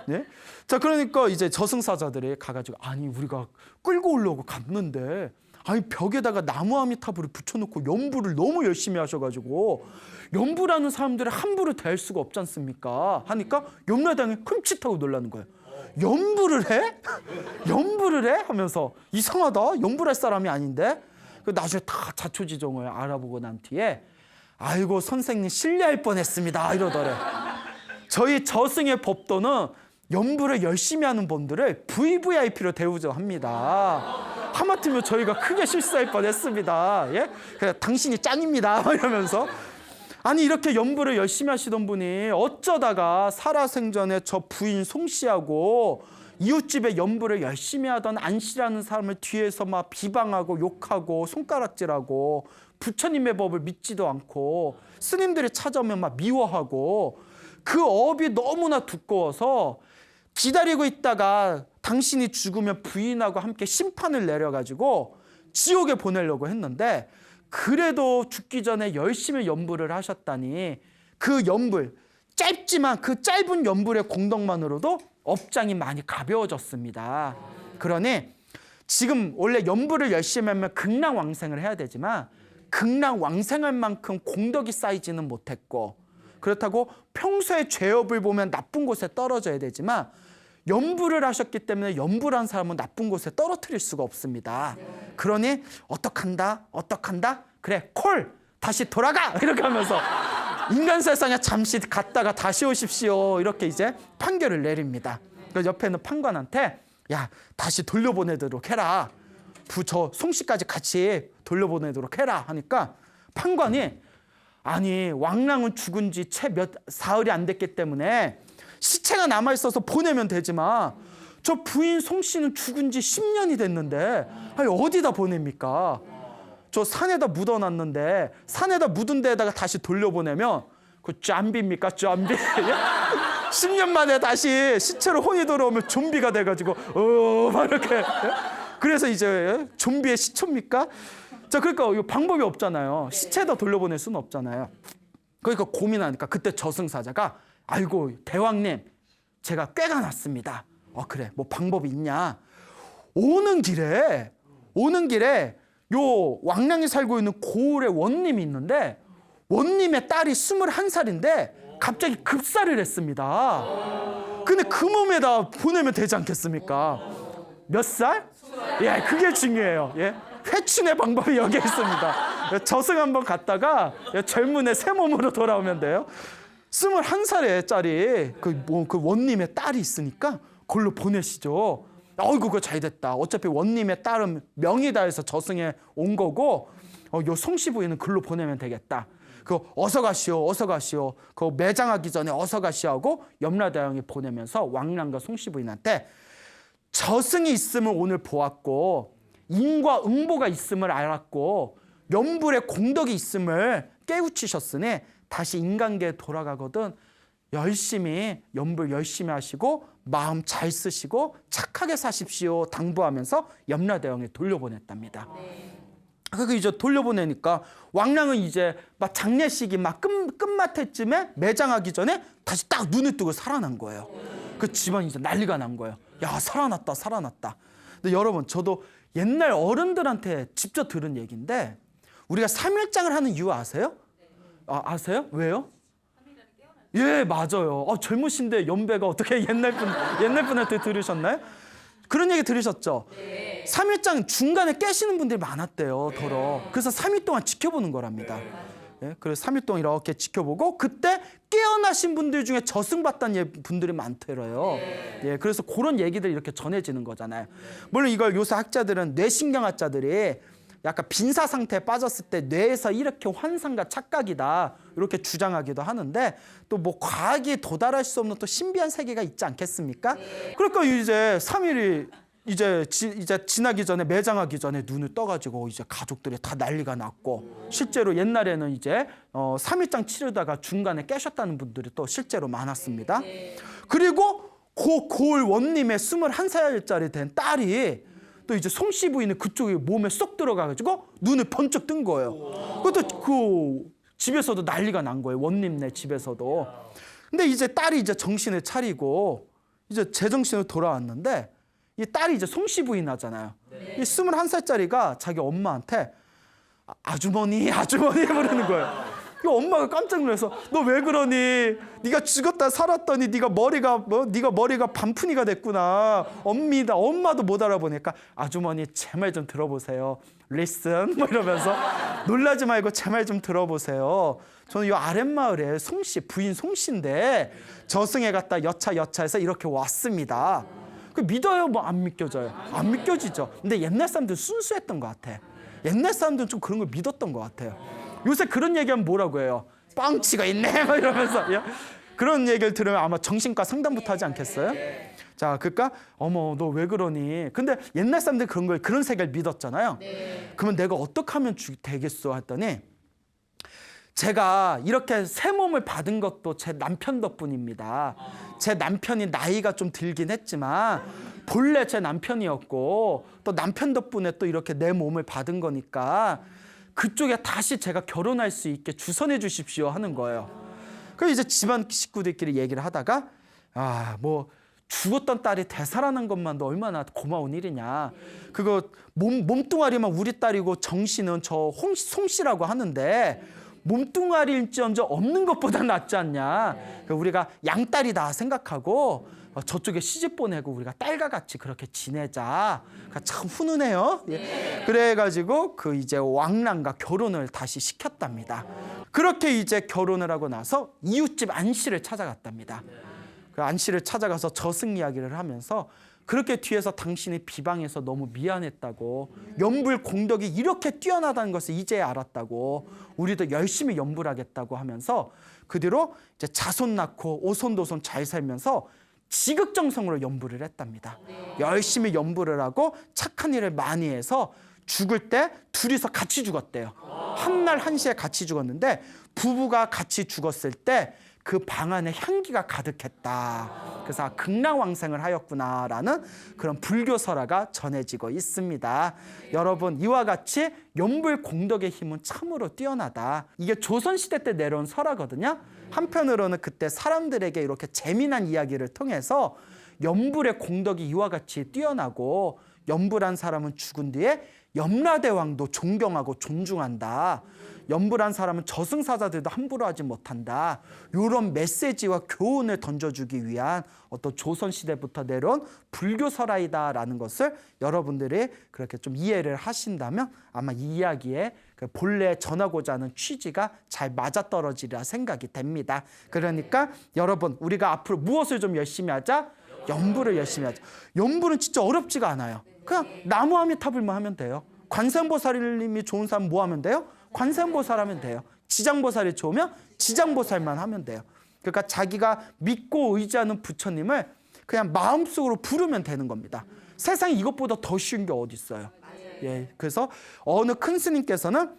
네? 자 그러니까 이제 저승사자들이 가가지고 우리가 끌고 오려고 갔는데 벽에다가 나무 아미타불을 붙여놓고 연불을 너무 열심히 하셔가지고 연불하는 사람들을 함부로 대할 수가 없지 않습니까 하니까 염라대왕이 흠칫하고 놀라는 거예요. 연불을 해? 연불을 해? 하면서 이상하다. 연불할 사람이 아닌데. 나중에 다 자초지종을 알아보고 난 뒤에 아이고 선생님 실례할 뻔했습니다 이러더래. 저희 저승의 법도는 연불을 열심히 하는 분들을 VVIP로 대우죠 합니다. 하마터면 저희가 크게 실수할 뻔했습니다. 예? 그래, 당신이 짱입니다 이러면서 이렇게 연불을 열심히 하시던 분이 어쩌다가 살아생전에 저 부인 송씨하고 이웃집에 연불을 열심히 하던 안씨라는 사람을 뒤에서 막 비방하고 욕하고 손가락질하고 부처님의 법을 믿지도 않고 스님들이 찾아오면 막 미워하고 그 업이 너무나 두꺼워서 기다리고 있다가 당신이 죽으면 부인하고 함께 심판을 내려가지고 지옥에 보내려고 했는데 그래도 죽기 전에 열심히 연불을 하셨다니 그 연불 짧지만 그 짧은 연불의 공덕만으로도 업장이 많이 가벼워졌습니다. 그러니 지금 원래 연불을 열심히 하면 극락왕생을 해야 되지만 극락왕생할 만큼 공덕이 쌓이지는 못했고 그렇다고 평소에 죄업을 보면 나쁜 곳에 떨어져야 되지만 연불을 하셨기 때문에 연불한 사람은 나쁜 곳에 떨어뜨릴 수가 없습니다. 그러니 어떡한다? 그래 콜! 다시 돌아가! 이렇게 하면서 인간 세상에 잠시 갔다가 다시 오십시오. 이렇게 이제 판결을 내립니다. 그래서 옆에 있는 판관한테 야 다시 돌려보내도록 해라. 저 송씨까지 같이 돌려보내도록 해라 하니까 판관이 왕랑은 죽은 지 채 몇 사흘이 안 됐기 때문에 시체가 남아있어서 보내면 되지만 저 부인 송씨는 죽은 지 10년이 됐는데 어디다 보냅니까? 저 산에다 묻어놨는데 산에다 묻은 데에다가 다시 돌려보내면 그 좀비입니까? 좀비? 10년 만에 다시 시체로 혼이 돌아오면 좀비가 돼가지고 막 이렇게 그래서 이제 좀비의 시초입니까? 자 그러니까 이거 방법이 없잖아요. 시체에다 돌려보낼 수는 없잖아요. 그러니까 고민하니까 그때 저승사자가 아이고 대왕님 제가 꾀가 났습니다. 그래 뭐 방법이 있냐? 오는 길에 요 왕랑이 살고 있는 고을에 원님이 있는데 원님의 딸이 21살인데 갑자기 급사를 했습니다. 근데 그 몸에다 보내면 되지 않겠습니까? 몇 살? 예, 그게 중요해요. 예. 회춘의 방법이 여기 있습니다. 저승 한번 갔다가 젊은 애 새 몸으로 돌아오면 돼요. 21살짜리 그 원님의 딸이 있으니까 그걸로 보내시죠. 어이구 그거 잘 됐다. 어차피 원님의 딸은 명이다 해서 저승에 온 거고 요 송씨 부인은 글로 보내면 되겠다. 어서 가시오. 그 매장하기 전에 어서 가시오 하고 염라대왕이 보내면서 왕랑과 송씨 부인한테 저승이 있음을 오늘 보았고 인과 응보가 있음을 알았고 연불의 공덕이 있음을 깨우치셨으니 다시 인간계에 돌아가거든 열심히 연불 열심히 하시고 마음 잘 쓰시고 착하게 사십시오 당부하면서 염라대왕에 돌려보냈답니다. 그렇게 이제 돌려보내니까 왕랑은 이제 막 장례식이 막 끝마태쯤에 매장하기 전에 다시 딱 눈을 뜨고 살아난 거예요. 그 집안이 이제 난리가 난 거예요. 야, 살아났다, 살아났다. 근데 여러분, 저도 옛날 어른들한테 직접 들은 얘기인데 우리가 3일장을 하는 이유 아세요? 아세요? 왜요? 예, 맞아요. 젊으신데 연배가 어떻게 옛날 분한테 들으셨나요? 그런 얘기 들으셨죠? 3일장 중간에 깨시는 분들이 많았대요, 더러. 그래서 3일 동안 지켜보는 거랍니다. 예, 그래서 3일 동안 이렇게 지켜보고 그때 깨어나신 분들 중에 저승받던 분들이 많더래요. 예, 그래서 그런 얘기들이 이렇게 전해지는 거잖아요. 물론 이걸 요새 학자들은 뇌신경학자들이 약간 빈사 상태에 빠졌을 때 뇌에서 이렇게 환상과 착각이다 이렇게 주장하기도 하는데 또 뭐 과학이 도달할 수 없는 또 신비한 세계가 있지 않겠습니까? 그러니까 이제 3일이 이제 지나기 전에 매장하기 전에 눈을 떠가지고 이제 가족들이 다 난리가 났고 실제로 옛날에는 이제 3일장 치르다가 중간에 깨셨다는 분들이 또 실제로 많았습니다. 그리고 고을 원님의 21살짜리 된 딸이 또 이제 송씨 부인은 그쪽에 몸에 쏙 들어가가지고 눈을 번쩍 뜬 거예요. 그것도 그 집에서도 난리가 난 거예요. 원님네 집에서도. 근데 이제 딸이 이제 정신을 차리고 이제 제정신으로 돌아왔는데 이 딸이 이제 송씨 부인 하잖아요. 이 21살짜리가 자기 엄마한테 아주머니 부르는 거예요. 그 엄마가 깜짝 놀라서 너 왜 그러니? 네가 죽었다 살았더니 네가 머리가 반푼이가 됐구나. 엄마도 못 알아보니까 아주머니 제 말 좀 들어보세요. Listen 뭐 이러면서 놀라지 말고 제 말 좀 들어보세요. 저는 이 아랫마을에 부인 송씨인데 저승에 갔다 여차해서 이렇게 왔습니다. 그 믿어요? 뭐 안 믿겨져요? 안 믿겨지죠. 근데 옛날 사람들은 순수했던 것 같아. 옛날 사람들은 좀 그런 걸 믿었던 것 같아요. 요새 그런 얘기하면 뭐라고 해요? 뻥치가 있네 막 이러면서 그런 얘기를 들으면 아마 정신과 상담부터 하지 않겠어요? 자, 그러니까 어머 너 왜 그러니? 근데 옛날 사람들 그런 세계를 믿었잖아요. 그러면 내가 어떻게 하면 되겠어 했더니 제가 이렇게 새 몸을 받은 것도 제 남편 덕분입니다. 제 남편이 나이가 좀 들긴 했지만 본래 제 남편이었고 또 남편 덕분에 또 이렇게 내 몸을 받은 거니까 그쪽에 다시 제가 결혼할 수 있게 주선해 주십시오 하는 거예요. 그래서 이제 집안 식구들끼리 얘기를 하다가 뭐 죽었던 딸이 되살아난 것만도 얼마나 고마운 일이냐. 그거 몸뚱아리만 우리 딸이고 정신은 저 송씨라고 하는데 몸뚱아리일지언정 없는 것보다 낫지 않냐. 우리가 양딸이다 생각하고 저쪽에 시집 보내고 우리가 딸과 같이 그렇게 지내자. 참 훈훈해요. 그래가지고 그 이제 왕랑과 결혼을 다시 시켰답니다. 그렇게 이제 결혼을 하고 나서 이웃집 안씨를 찾아갔답니다. 그 안씨를 찾아가서 저승 이야기를 하면서 그렇게 뒤에서 당신이 비방해서 너무 미안했다고 연불 공덕이 이렇게 뛰어나다는 것을 이제 알았다고 우리도 열심히 연불하겠다고 하면서 그 뒤로 이제 자손 낳고 오손도손 잘 살면서 지극정성으로 연불을 했답니다. 열심히 연불을 하고 착한 일을 많이 해서 죽을 때 둘이서 같이 죽었대요. 한날 한시에 같이 죽었는데 부부가 같이 죽었을 때 그 방 안에 향기가 가득했다. 그래서 극락왕생을 하였구나라는 그런 불교 설화가 전해지고 있습니다. 여러분 이와 같이 연불 공덕의 힘은 참으로 뛰어나다. 이게 조선시대 때 내려온 설화거든요. 한편으로는 그때 사람들에게 이렇게 재미난 이야기를 통해서 연불의 공덕이 이와 같이 뛰어나고 연불한 사람은 죽은 뒤에 염라대왕도 존경하고 존중한다. 연불한 사람은 저승사자들도 함부로 하지 못한다. 이런 메시지와 교훈을 던져주기 위한 어떤 조선시대부터 내려온 불교설화이다라는 것을 여러분들이 그렇게 좀 이해를 하신다면 아마 이 이야기에 본래 전하고자 하는 취지가 잘 맞아떨어지리라 생각이 됩니다. 그러니까 여러분 우리가 앞으로 무엇을 좀 열심히 하자? 연불을 열심히 하자. 연불은 진짜 어렵지가 않아요. 그냥 나무 아미타불만 하면 돼요. 관세음보살님이 좋은 사람 뭐 하면 돼요? 관세음보살 하면 돼요. 지장보살이 좋으면 지장보살만 하면 돼요. 그러니까 자기가 믿고 의지하는 부처님을 그냥 마음속으로 부르면 되는 겁니다. 세상에 이것보다 더 쉬운 게 어디 있어요? 예, 그래서 어느 큰 스님께서는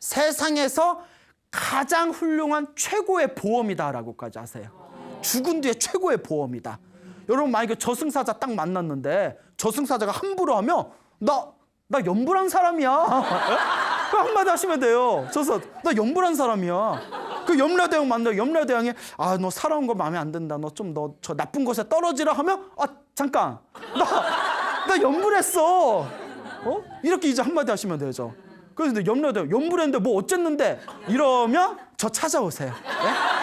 세상에서 가장 훌륭한 최고의 보험이다라고까지 하세요. 죽은 뒤에 최고의 보험이다. 여러분 만약에 저승사자 딱 만났는데 저승사자가 함부로 하면 나 염불한 사람이야. 그 한마디 하시면 돼요. 나 염불한 사람이야. 그 염라대왕 만나요. 염라대왕이 너 살아온 거 마음에 안 든다. 너 저 나쁜 곳에 떨어지라 하면 잠깐 나 염불했어. 이렇게 이제 한마디 하시면 되죠. 그래서 염라대왕 염불했는데 뭐 어쨌는데 이러면 저 찾아오세요. 예?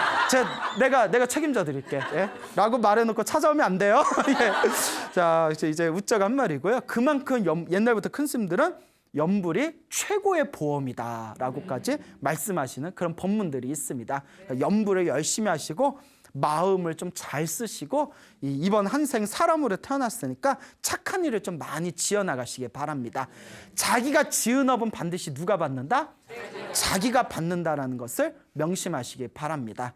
내가 책임져 드릴게. 예? 라고 말해놓고 찾아오면 안 돼요. 예. 자, 이제 웃자가 한 말이고요. 그만큼 옛날부터 큰 스님들은 염불이 최고의 보험이다라고까지 말씀하시는 그런 법문들이 있습니다. 염불을 열심히 하시고 마음을 좀 잘 쓰시고 이번 한생 사람으로 태어났으니까 착한 일을 좀 많이 지어나가시기 바랍니다. 자기가 지은 업은 반드시 누가 받는다? 자기가 받는다라는 것을 명심하시기 바랍니다.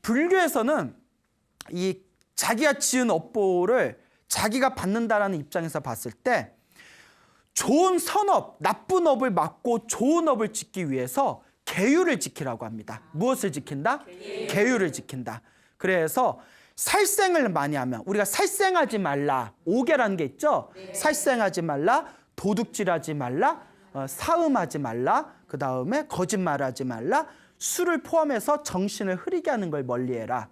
불교에서는 이 자기가 지은 업보를 자기가 받는다라는 입장에서 봤을 때 좋은 선업, 나쁜 업을 막고 좋은 업을 짓기 위해서 계율을 지키라고 합니다. 무엇을 지킨다? 계율을 지킨다. 그래서 살생을 많이 하면 우리가 살생하지 말라, 오계라는 게 있죠. 살생하지 말라, 도둑질하지 말라, 사음하지 말라, 그 다음에 거짓말하지 말라, 술을 포함해서 정신을 흐리게 하는 걸 멀리해라.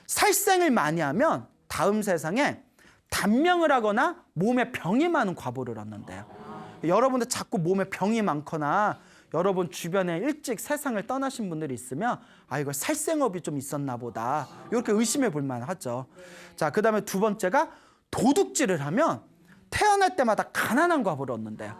살생을 많이 하면 다음 세상에 단명을 하거나 몸에 병이 많은 과보를 얻는데요. 여러분들 자꾸 몸에 병이 많거나 여러분 주변에 일찍 세상을 떠나신 분들이 있으면 이거 살생업이 좀 있었나 보다 이렇게 의심해 볼 만하죠. 자, 그 다음에 두 번째가 도둑질을 하면 태어날 때마다 가난한 과보를 얻는데요.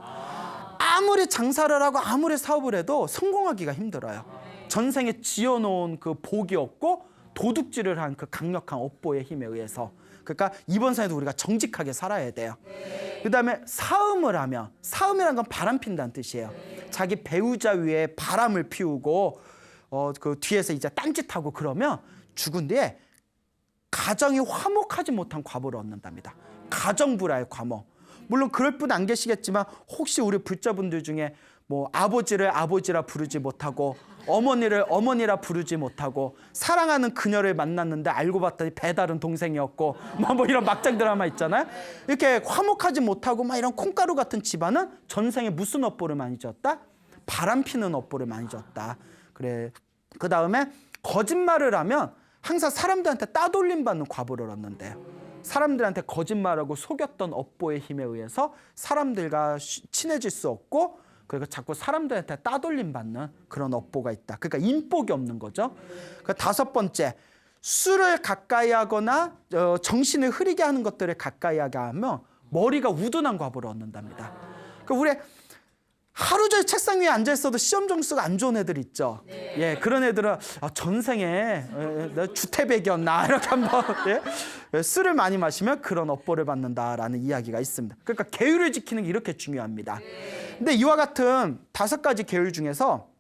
아무리 장사를 하고 아무리 사업을 해도 성공하기가 힘들어요. 전생에 지어놓은 그 복이 없고 도둑질을 한 그 강력한 업보의 힘에 의해서. 그러니까 이번 생에도 우리가 정직하게 살아야 돼요. 그 다음에 사음을 하면, 사음이란 건 바람 핀다는 뜻이에요. 자기 배우자 위에 바람을 피우고 그 뒤에서 이제 딴짓하고 그러면 죽은 뒤에 가정이 화목하지 못한 과보를 얻는답니다. 가정불화의 과모. 물론 그럴 분 안 계시겠지만 혹시 우리 불자분들 중에 뭐 아버지를 아버지라 부르지 못하고 어머니를 어머니라 부르지 못하고 사랑하는 그녀를 만났는데 알고 봤더니 배다른 동생이었고 뭐 이런 막장 드라마 있잖아요. 이렇게 화목하지 못하고 막 이런 콩가루 같은 집안은 전생에 무슨 업보를 많이 졌다? 바람 피는 업보를 많이 졌다. 그래. 그 다음에 거짓말을 하면 항상 사람들한테 따돌림 받는 과보를 얻는데요. 사람들한테 거짓말하고 속였던 업보의 힘에 의해서 사람들과 친해질 수 없고 그리고 자꾸 사람들한테 따돌림 받는 그런 업보가 있다. 그러니까 인복이 없는 거죠. 그 다섯 번째, 술을 가까이 하거나 정신을 흐리게 하는 것들을 가까이 하게 하면 머리가 우둔한 과보를 얻는답니다. 그러니까 우리 하루 종일 책상 위에 앉아 있어도 시험 점수가 안 좋은 애들 있죠. 예, 그런 애들은 전생에 주태백이었나 이렇게 한번 술을 많이 마시면 그런 업보를 받는다라는 이야기가 있습니다. 그러니까 계율을 지키는 게 이렇게 중요합니다. 근데 이와 같은 5가지 계율 중에서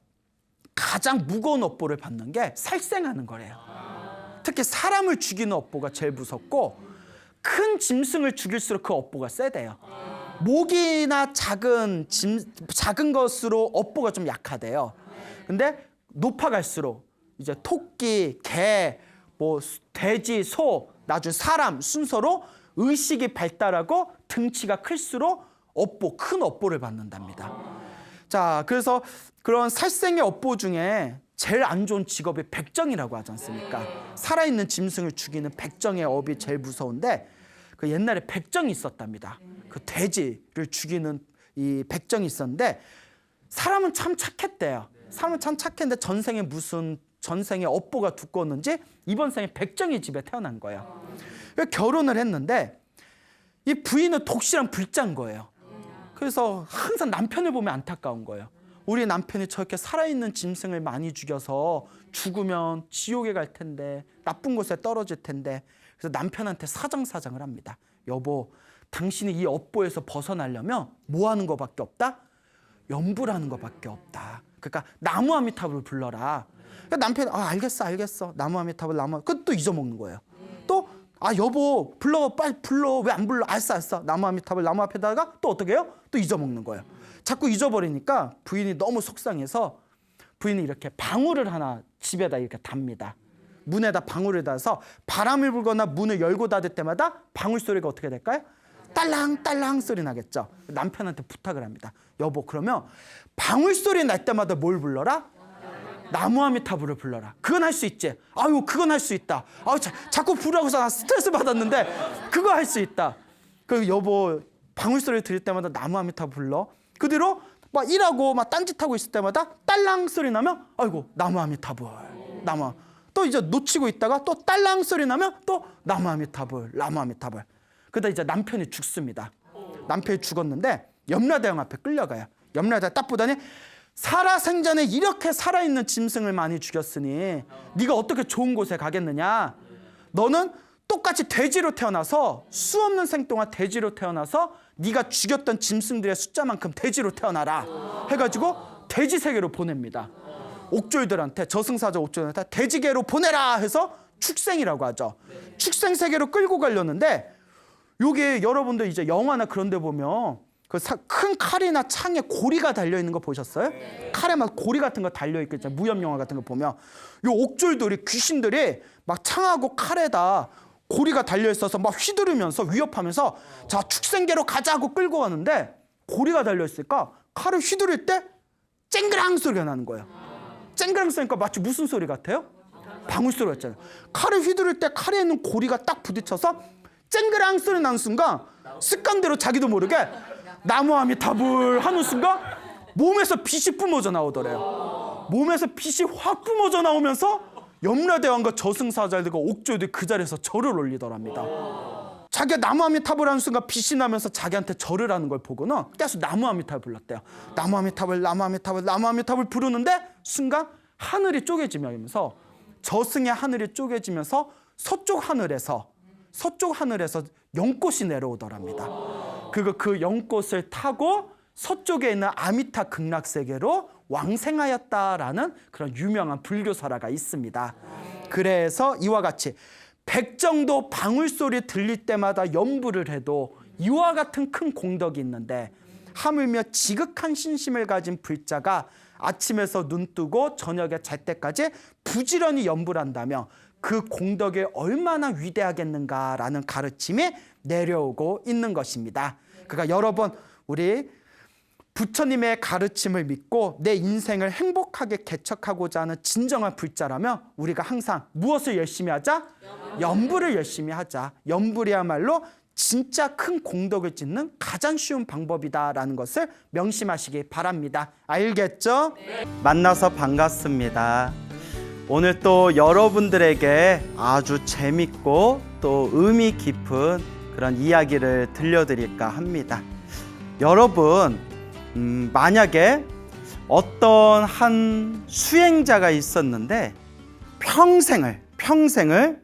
가장 무거운 업보를 받는 게 살생하는 거래요. 특히 사람을 죽이는 업보가 제일 무섭고 큰 짐승을 죽일수록 그 업보가 세대요. 모기나 작은 것으로 업보가 좀 약하대요. 근데 높아갈수록 이제 토끼, 개, 뭐 돼지, 소, 나중에 사람 순서로 의식이 발달하고 등치가 클수록 큰 업보를 받는답니다. 자, 그래서 그런 살생의 업보 중에 제일 안 좋은 직업이 백정이라고 하지 않습니까? 살아있는 짐승을 죽이는 백정의 업이 제일 무서운데 그 옛날에 백정이 있었답니다. 그 돼지를 죽이는 이 백정이 있었는데 사람은 참 착했대요. 사람은 참 착했는데 전생에 업보가 두꺼웠는지 이번 생에 백정이 집에 태어난 거예요. 결혼을 했는데 이 부인은 독실한 불자인 거예요. 그래서 항상 남편을 보면 안타까운 거예요. 우리 남편이 저렇게 살아있는 짐승을 많이 죽여서 죽으면 지옥에 갈 텐데 나쁜 곳에 떨어질 텐데 그래서 남편한테 사정사정을 합니다. 여보, 당신이 이 업보에서 벗어나려면 뭐 하는 거밖에 없다? 염불하는 거밖에 없다. 그러니까 나무 아미타불을 불러라. 그러니까 남편이 알겠어. 나무 아미타불 그것도 잊어먹는 거예요. 또 여보 빨리 불러. 왜 안 불러? 알았어. 나무 아미타불 나무 앞에다가 또 어떻게 해요? 또 잊어먹는 거예요. 자꾸 잊어버리니까 부인이 너무 속상해서 부인이 이렇게 방울을 하나 집에다 이렇게 답니다. 문에다 방울을 닫아서 바람을 불거나 문을 열고 닫을 때마다 방울 소리가 어떻게 될까요? 딸랑딸랑 소리 나겠죠. 남편한테 부탁을 합니다. 여보, 그러면 방울 소리 날 때마다 뭘 불러라? 나무아미타불을 불러라. 그건 할 수 있지. 아유, 그건 할 수 있다. 아유, 자꾸 부르고서 나 스트레스 받았는데 그거 할 수 있다. 그 여보, 방울 소리 들을 때마다 나무아미타불 불러. 그 뒤로 막 일하고 막 딴짓하고 있을 때마다 딸랑 소리 나면 아이고, 나무아미타불. 또 이제 놓치고 있다가 또 딸랑 소리 나면 또 나무아미타불. 그러다 이제 남편이 죽습니다. 남편이 죽었는데 염라대왕 앞에 끌려가요. 염라대왕 딱 보더니 살아생전에 이렇게 살아있는 짐승을 많이 죽였으니 네가 어떻게 좋은 곳에 가겠느냐. 너는 똑같이 돼지로 태어나서 수 없는 생 동안 돼지로 태어나서 네가 죽였던 짐승들의 숫자만큼 돼지로 태어나라 해가지고 돼지 세계로 보냅니다. 옥졸들한테, 저승사자 옥졸들한테 돼지계로 보내라 해서 축생이라고 하죠. 축생 세계로 끌고 가려는데 요게 여러분들 이제 영화나 그런 데 보면 그 큰 칼이나 창에 고리가 달려있는 거 보셨어요? 칼에 막 고리 같은 거 달려있겠죠. 무협 영화 같은 거 보면 요 옥졸들이, 귀신들이 막 창하고 칼에다 고리가 달려있어서 막 휘두르면서 위협하면서 자, 축생계로 가자 하고 끌고 가는데 고리가 달려있으니까 칼을 휘두를 때 쨍그랑 소리가 나는 거예요. 쨍그랑 소리니까 마치 무슨 소리 같아요? 방울 소리 같잖아요. 칼을 휘두를 때 칼에 있는 고리가 딱 부딪혀서 쨍그랑 소리 나는 순간 습관대로 자기도 모르게 나무아미타불 하는 순간 몸에서 빛이 뿜어져 나오더래요. 몸에서 빛이 확 뿜어져 나오면서 염라대왕과 저승사자들과 옥졸들이 그 자리에서 절을 올리더랍니다. 자기가 나무아미타불 하는 순간 빛이 나면서 자기한테 절을 하는 걸 보고는 계속 나무아미타불 불렀대요. 나무아미타불 부르는데 순간 하늘이 쪼개지면서 저승의 하늘이 쪼개지면서 서쪽 하늘에서 연꽃이 내려오더랍니다. 그 연꽃을 타고 서쪽에 있는 아미타 극락세계로 왕생하였다라는 그런 유명한 불교 설화가 있습니다. 그래서 이와 같이 백정도 방울소리 들릴 때마다 염불을 해도 이와 같은 큰 공덕이 있는데 하물며 지극한 신심을 가진 불자가 아침에서 눈 뜨고 저녁에 잘 때까지 부지런히 염불한다면 그 공덕이 얼마나 위대하겠는가라는 가르침이 내려오고 있는 것입니다. 그러니까 여러분, 우리 부처님의 가르침을 믿고 내 인생을 행복하게 개척하고자 하는 진정한 불자라면 우리가 항상 무엇을 열심히 하자? 염불을 열심히 하자. 염불이야말로 진짜 큰 공덕을 짓는 가장 쉬운 방법이다라는 것을 명심하시기 바랍니다. 알겠죠? 네. 만나서 반갑습니다. 오늘 또 여러분들에게 아주 재밌고 또 의미 깊은 그런 이야기를 들려드릴까 합니다. 여러분, 만약에 어떤 한 수행자가 있었는데 평생을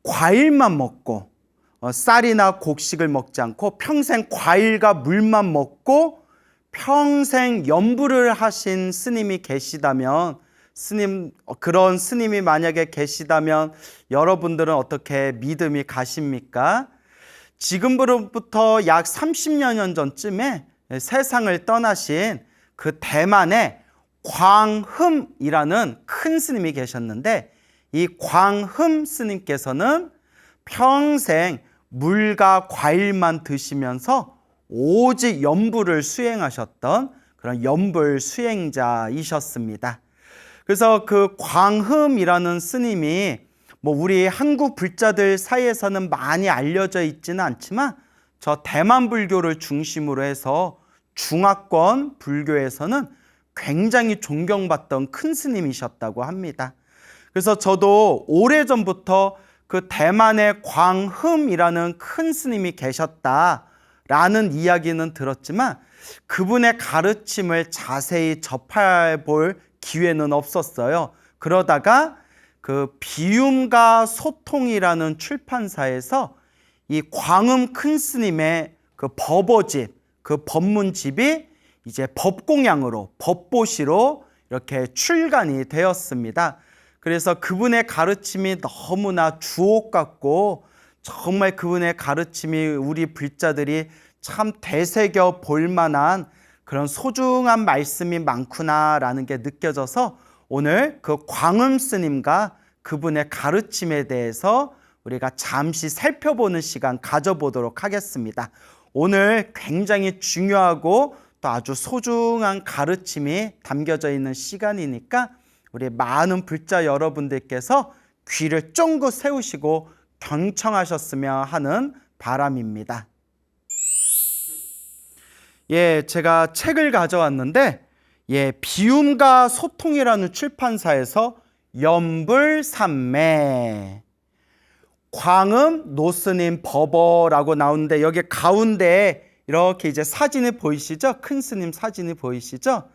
과일만 먹고 쌀이나 곡식을 먹지 않고 평생 과일과 물만 먹고 평생 염불을 하신 스님이 계시다면, 그런 스님이 만약에 계시다면 여러분들은 어떻게 믿음이 가십니까? 지금부터 약 30여 년 전쯤에 세상을 떠나신 그 대만의 광흠이라는 큰 스님이 계셨는데, 이 광흠 스님께서는 평생 물과 과일만 드시면서 오직 염불을 수행하셨던 그런 염불 수행자이셨습니다. 그래서 그 광흠이라는 스님이 우리 한국 불자들 사이에서는 많이 알려져 있지는 않지만 저 대만 불교를 중심으로 해서 중화권 불교에서는 굉장히 존경받던 큰 스님이셨다고 합니다. 그래서 저도 오래전부터 그 대만의 광흠이라는 큰 스님이 계셨다라는 이야기는 들었지만 그분의 가르침을 자세히 접해볼 기회는 없었어요. 그러다가 그 비움과 소통이라는 출판사에서 이 광음 큰 스님의 그 법어집, 그 법문집이 이제 법공양으로, 법보시로 이렇게 출간이 되었습니다. 그래서 그분의 가르침이 너무나 주옥 같고 정말 그분의 가르침이 우리 불자들이 참 되새겨 볼 만한 그런 소중한 말씀이 많구나라는 게 느껴져서 오늘 그 광음 스님과 그분의 가르침에 대해서 우리가 잠시 살펴보는 시간 가져보도록 하겠습니다. 오늘 굉장히 중요하고 또 아주 소중한 가르침이 담겨져 있는 시간이니까 우리 많은 불자 여러분들께서 귀를 쫑긋 세우시고 경청하셨으면 하는 바람입니다. 제가 책을 가져왔는데 비움과 소통이라는 출판사에서 연불산매 광음 노스님 버버라고 나오는데 여기 가운데 이렇게 이제 사진이 보이시죠? 큰 스님 사진이 보이시죠?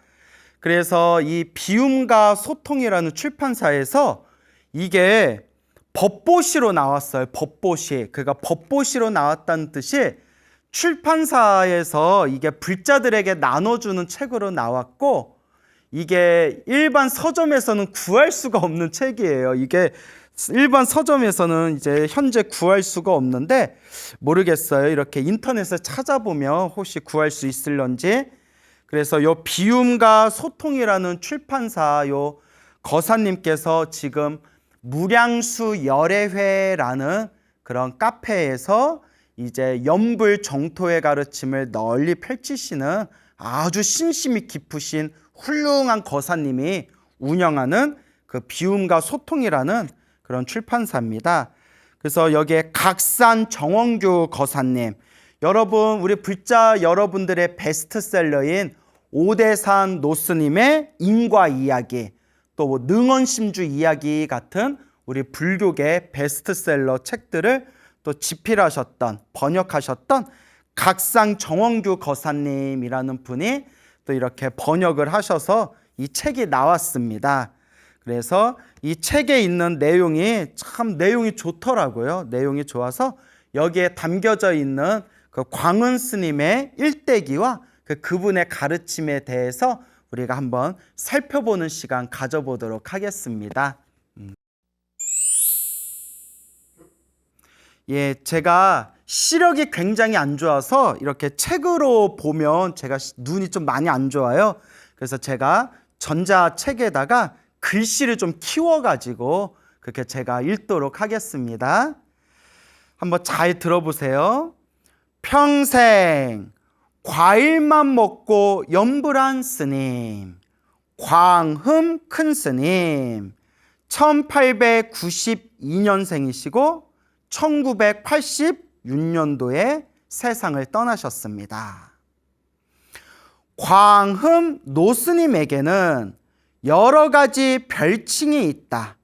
그래서 이 비움과 소통이라는 출판사에서 이게 법보시로 나왔어요. 법보시. 그러니까 법보시로 나왔다는 뜻이 출판사에서 이게 불자들에게 나눠주는 책으로 나왔고, 이게 일반 서점에서는 구할 수가 없는 책이에요. 이게 일반 서점에서는 이제 현재 구할 수가 없는데 모르겠어요. 이렇게 인터넷에 찾아보면 혹시 구할 수 있을런지. 그래서 요 비움과 소통이라는 출판사 요 거사님께서 지금 무량수 열애회라는 그런 카페에서 이제 연불 정토의 가르침을 널리 펼치시는 아주 심심이 깊으신 훌륭한 거사님이 운영하는 그 비움과 소통이라는 그런 출판사입니다. 그래서 여기에 각산 정원규 거사님, 여러분 우리 불자 여러분들의 베스트셀러인 오대산 노스님의 인과 이야기, 또 뭐 능언심주 이야기 같은 우리 불교계 베스트셀러 책들을 또 집필하셨던, 번역하셨던 각상 정원규 거사님이라는 분이 또 이렇게 번역을 하셔서 이 책이 나왔습니다. 그래서 이 책에 있는 내용이 참 내용이 좋더라고요. 내용이 좋아서 여기에 담겨져 있는 그 광은 스님의 일대기와 그분의 가르침에 대해서 우리가 한번 살펴보는 시간 가져보도록 하겠습니다. 제가 시력이 굉장히 안 좋아서 이렇게 책으로 보면 제가 눈이 좀 많이 안 좋아요. 그래서 제가 전자책에다가 글씨를 좀 키워가지고 그렇게 제가 읽도록 하겠습니다. 한번 잘 들어보세요. 평생 과일만 먹고 연불한 스님, 광흠 큰 스님, 1892년생이시고 1986년도에 세상을 떠나셨습니다. 광흠 노스님에게는 여러 가지 별칭이 있다.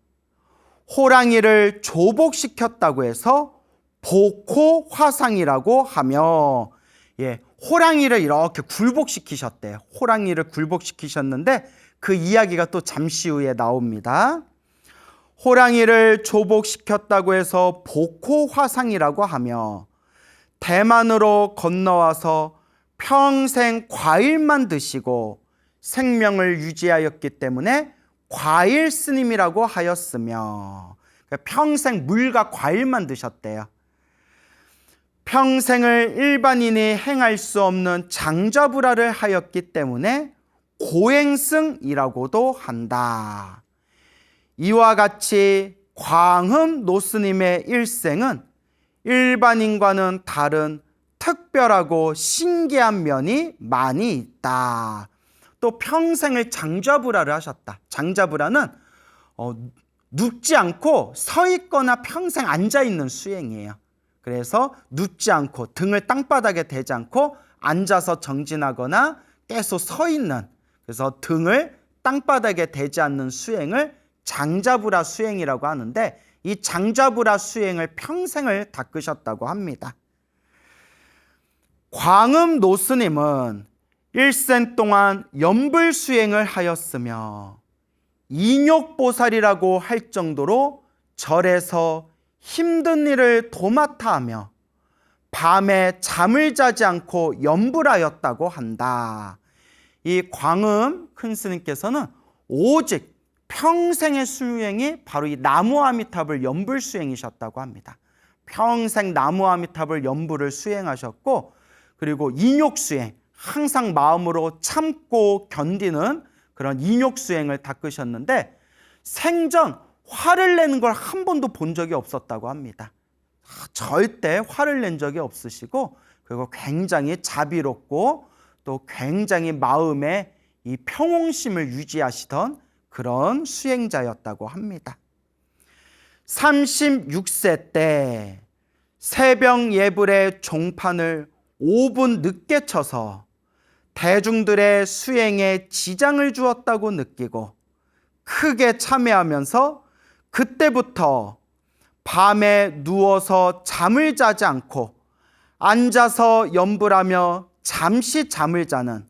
호랑이를 조복시켰다고 해서 복호화상이라고 하며, 호랑이를 이렇게 굴복시키셨대요. 호랑이를 굴복시키셨는데 그 이야기가 또 잠시 후에 나옵니다. 호랑이를 조복시켰다고 해서 복호화상이라고 하며, 대만으로 건너와서 평생 과일만 드시고 생명을 유지하였기 때문에 과일 스님이라고 하였으며, 평생 물과 과일만 드셨대요. 평생을 일반인이 행할 수 없는 장자불화를 하였기 때문에 고행승이라고도 한다. 이와 같이 광흠 노스님의 일생은 일반인과는 다른 특별하고 신기한 면이 많이 있다. 또 평생을 장자불화를 하셨다. 장자불화는 눕지 않고 서 있거나 평생 앉아 있는 수행이에요. 그래서 눕지 않고 등을 땅바닥에 대지 않고 앉아서 정진하거나 계속 서 있는, 그래서 등을 땅바닥에 대지 않는 수행을 장자불화 수행이라고 하는데, 이 장자불화 수행을 평생을 닦으셨다고 합니다. 광음 노스님은 일생 동안 연불 수행을 하였으며 인욕보살이라고 할 정도로 절에서 힘든 일을 도맡아 하며 밤에 잠을 자지 않고 연불하였다고 한다. 이 광음 큰 스님께서는 오직 평생의 수행이 바로 이 나무아미탑을 연불 수행이셨다고 합니다. 평생 나무아미탑을 연불을 수행하셨고, 그리고 인욕 수행, 항상 마음으로 참고 견디는 그런 인욕 수행을 닦으셨는데, 생전 화를 내는 걸 한 번도 본 적이 없었다고 합니다. 절대 화를 낸 적이 없으시고, 그리고 굉장히 자비롭고 또 굉장히 마음에 이 평온심을 유지하시던 그런 수행자였다고 합니다. 36세 때 새벽 예불의 종판을 5분 늦게 쳐서 대중들의 수행에 지장을 주었다고 느끼고 크게 참회하면서 그때부터 밤에 누워서 잠을 자지 않고 앉아서 염불하며 잠시 잠을 자는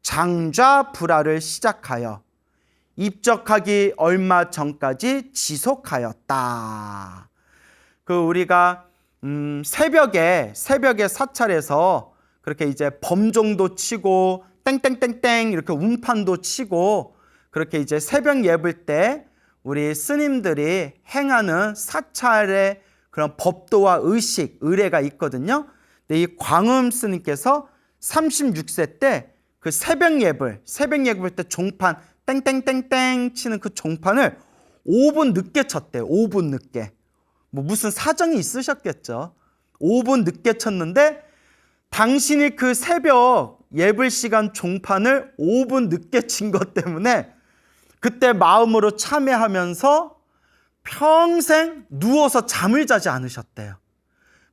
장좌불화를 시작하여 입적하기 얼마 전까지 지속하였다. 우리가 새벽에 사찰에서 그렇게 이제 범종도 치고 땡땡땡땡 이렇게 운판도 치고 그렇게 이제 새벽 예불 때 우리 스님들이 행하는 사찰의 그런 법도와 의식, 의례가 있거든요. 근데 이 광음 스님께서 36세 때 그 새벽 예불 때 종판 땡땡땡땡 치는 그 종판을 5분 늦게 쳤대요. 5분 늦게. 뭐 무슨 사정이 있으셨겠죠. 5분 늦게 쳤는데 당신이 그 새벽 예불 시간 종판을 5분 늦게 친 것 때문에 그때 마음으로 참회하면서 평생 누워서 잠을 자지 않으셨대요.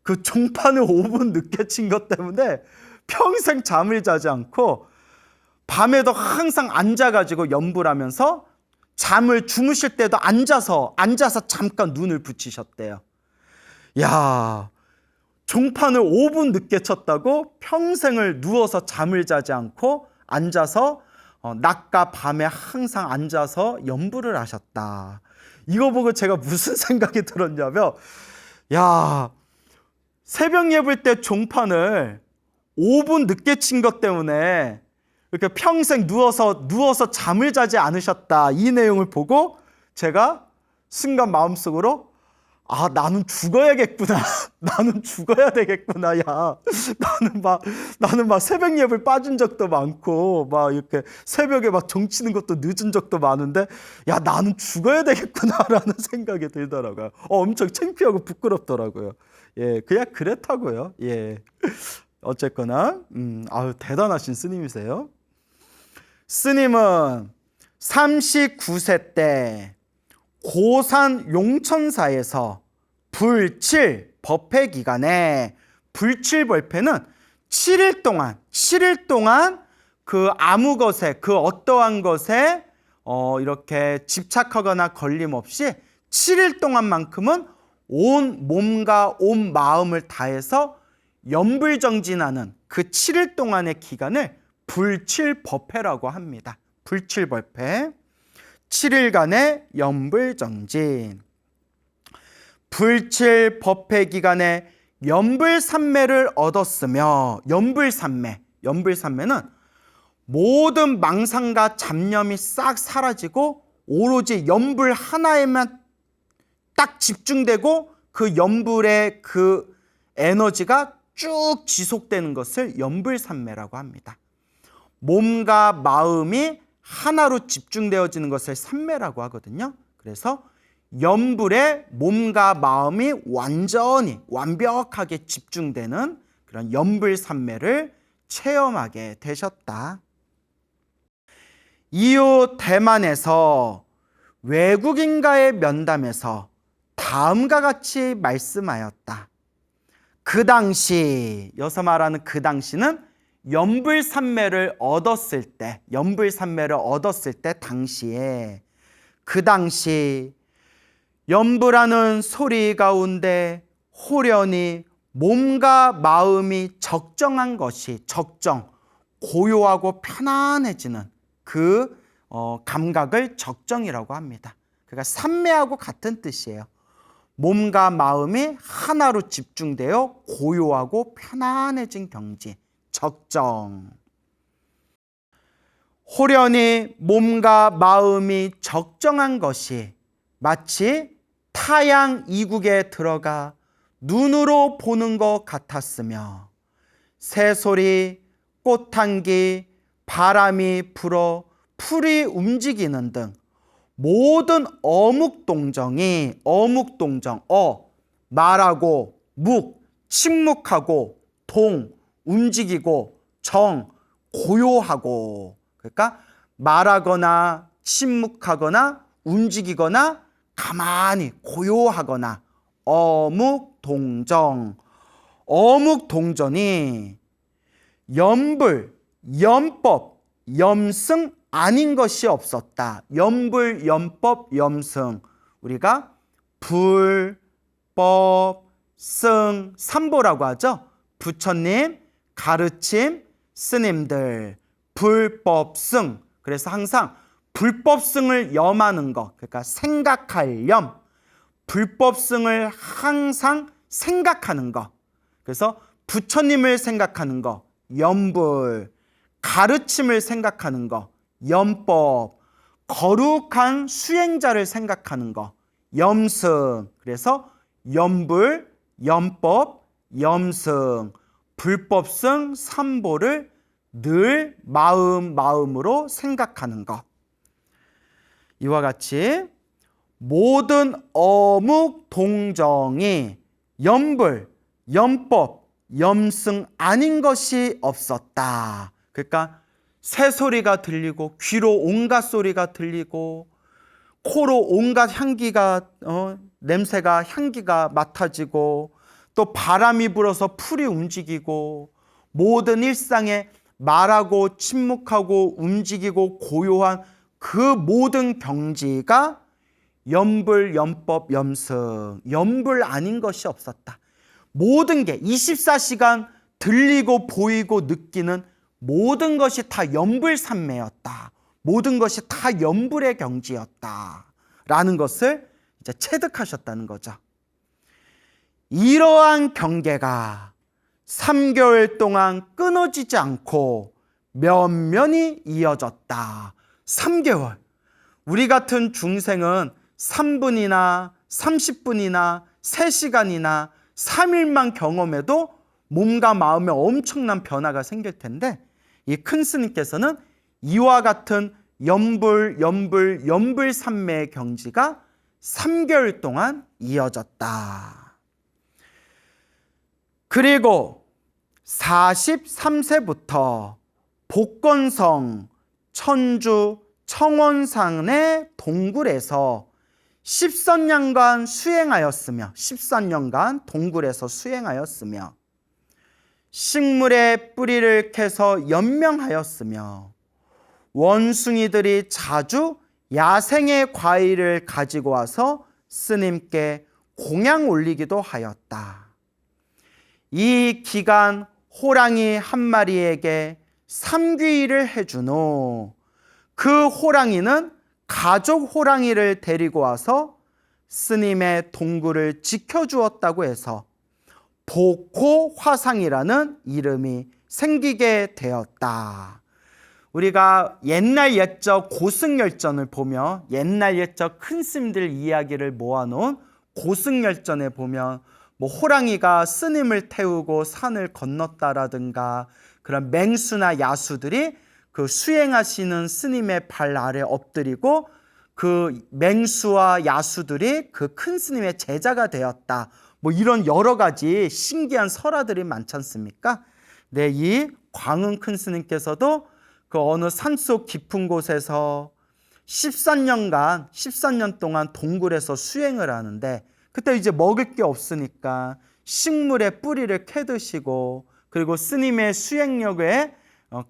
그 종판을 5분 늦게 친 것 때문에 평생 잠을 자지 않고 밤에도 항상 앉아가지고 염불하면서 잠을 주무실 때도 앉아서 잠깐 눈을 붙이셨대요. 야, 종판을 5분 늦게 쳤다고 평생을 누워서 잠을 자지 않고 앉아서 낮과 밤에 항상 앉아서 염불을 하셨다. 이거 보고 제가 무슨 생각이 들었냐면, 야, 새벽 예불 때 종판을 5분 늦게 친 것 때문에 이렇게 평생 누워서 잠을 자지 않으셨다. 이 내용을 보고 제가 순간 마음속으로 나는 죽어야겠구나. 나는 죽어야 되겠구나. 야, 나는 막 새벽 예불 빠진 적도 많고, 막 이렇게 새벽에 막 종치는 것도 늦은 적도 많은데, 야, 나는 죽어야 되겠구나라는 생각이 들더라고요. 엄청 창피하고 부끄럽더라고요. 예, 그냥 그랬다고요. 예. 어쨌거나, 대단하신 스님이세요. 스님은 39세 때 고산 용천사에서 불칠 법회 기간에, 불칠 법회는 7일 동안 그 아무 것에, 그 어떠한 것에 이렇게 집착하거나 걸림없이 7일 동안만큼은 온 몸과 온 마음을 다해서 염불정진하는 그 7일 동안의 기간을 불칠법회라고 합니다. 불칠법회. 7일간의 염불정진. 불칠법회 기간에 염불삼매를 얻었으며, 염불삼매는 모든 망상과 잡념이 싹 사라지고 오로지 염불 하나에만 딱 집중되고 그 염불의 그 에너지가 쭉 지속되는 것을 염불삼매라고 합니다. 몸과 마음이 하나로 집중되어지는 것을 삼매라고 하거든요. 그래서 염불에 몸과 마음이 완벽하게 집중되는 그런 염불삼매를 체험하게 되셨다. 이후 대만에서 외국인과의 면담에서 다음과 같이 말씀하였다. 그 당시, 여기서 말하는 그 당시는 염불삼매를 얻었을 때 당시에, 그 당시 염불하는 소리 가운데 호련히 몸과 마음이 적정한 것이, 고요하고 편안해지는 그 감각을 적정이라고 합니다. 그러니까 삼매하고 같은 뜻이에요. 몸과 마음이 하나로 집중되어 고요하고 편안해진 경지, 적정. 호련히 몸과 마음이 적정한 것이 마치 타양 이국에 들어가 눈으로 보는 것 같았으며, 새소리, 꽃향기, 바람이 불어 풀이 움직이는 등 모든 어묵동정이 어묵동정 말하고 묵 침묵하고 동 움직이고 정 고요하고 그러니까 말하거나 침묵하거나 움직이거나 가만히 고요하거나 어묵동정 어묵동전이 염불 염법 염승 아닌 것이 없었다. 염불 염법 염승 우리가 불 법 승 삼보라고 하죠. 부처님 가르침 스님들 불법승 그래서 항상 불법승을 염하는 것 그러니까 생각할 염 불법승을 항상 생각하는 것 그래서 부처님을 생각하는 것 염불 가르침을 생각하는 것 염법 거룩한 수행자를 생각하는 것 염승 그래서 염불 염법 염승 불법승 삼보를 늘 마음으로 생각하는 것 이와 같이 모든 어묵동정이 염불 염법 염승 아닌 것이 없었다. 그러니까 새소리가 들리고 귀로 온갖 소리가 들리고 코로 온갖 향기가 냄새가 향기가 맡아지고 또 바람이 불어서 풀이 움직이고 모든 일상에 말하고 침묵하고 움직이고 고요한 그 모든 경지가 염불 염법 염승 염불 아닌 것이 없었다. 모든 게 24시간 들리고 보이고 느끼는 모든 것이 다 염불삼매였다. 모든 것이 다 염불의 경지였다. 라는 것을 이제 체득하셨다는 거죠. 이러한 경계가 3개월 동안 끊어지지 않고 면면이 이어졌다. 3개월. 우리 같은 중생은 3분이나 30분이나 3시간이나 3일만 경험해도 몸과 마음에 엄청난 변화가 생길 텐데 이 큰 스님께서는 이와 같은 염불삼매의 경지가 3개월 동안 이어졌다. 그리고 43세부터 복건성 천주 청원산의 동굴에서 13년간 수행하였으며 13년간 동굴에서 수행하였으며 식물의 뿌리를 캐서 연명하였으며 원숭이들이 자주 야생의 과일을 가지고 와서 스님께 공양 올리기도 하였다. 이 기간 호랑이 한 마리에게 삼귀일을 해준 후 그 호랑이는 가족 호랑이를 데리고 와서 스님의 동굴을 지켜주었다고 해서 복호화상이라는 이름이 생기게 되었다. 우리가 옛날 옛적 고승열전을 보며 옛날 옛적 큰 스님들 이야기를 모아놓은 고승열전에 보면 뭐 호랑이가 스님을 태우고 산을 건넜다라든가 그런 맹수나 야수들이 그 수행하시는 스님의 발 아래 엎드리고 그 맹수와 야수들이 그 큰 스님의 제자가 되었다. 뭐 이런 여러 가지 신기한 설화들이 많지 않습니까? 네, 이 광흥 큰 스님께서도 그 어느 산속 깊은 곳에서 14년 동안 동굴에서 수행을 하는데 그때 이제 먹을 게 없으니까 식물의 뿌리를 캐드시고 그리고 스님의 수행력에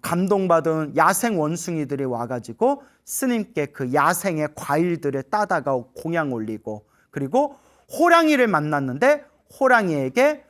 감동받은 야생 원숭이들이 와가지고 스님께 그 야생의 과일들을 따다가 공양 올리고 그리고 호랑이를 만났는데 호랑이에게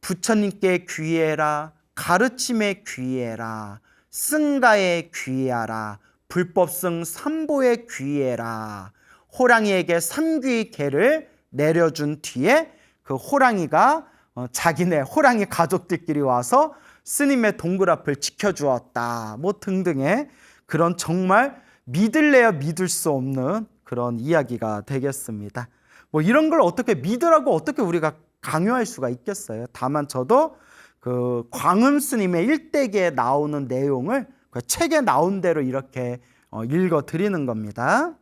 부처님께 귀해라 가르침에 귀해라 승가에 귀해라 불법승 삼보에 귀해라 호랑이에게 삼귀개를 내려준 뒤에 그 호랑이가 자기네 호랑이 가족들끼리 와서 스님의 동굴 앞을 지켜주었다 뭐 등등의 그런 정말 믿을래야 믿을 수 없는 그런 이야기가 되겠습니다. 뭐 이런 걸 어떻게 믿으라고 어떻게 우리가 강요할 수가 있겠어요. 다만 저도 그 광음 스님의 일대기에 나오는 내용을 그 책에 나온 대로 이렇게 읽어 드리는 겁니다.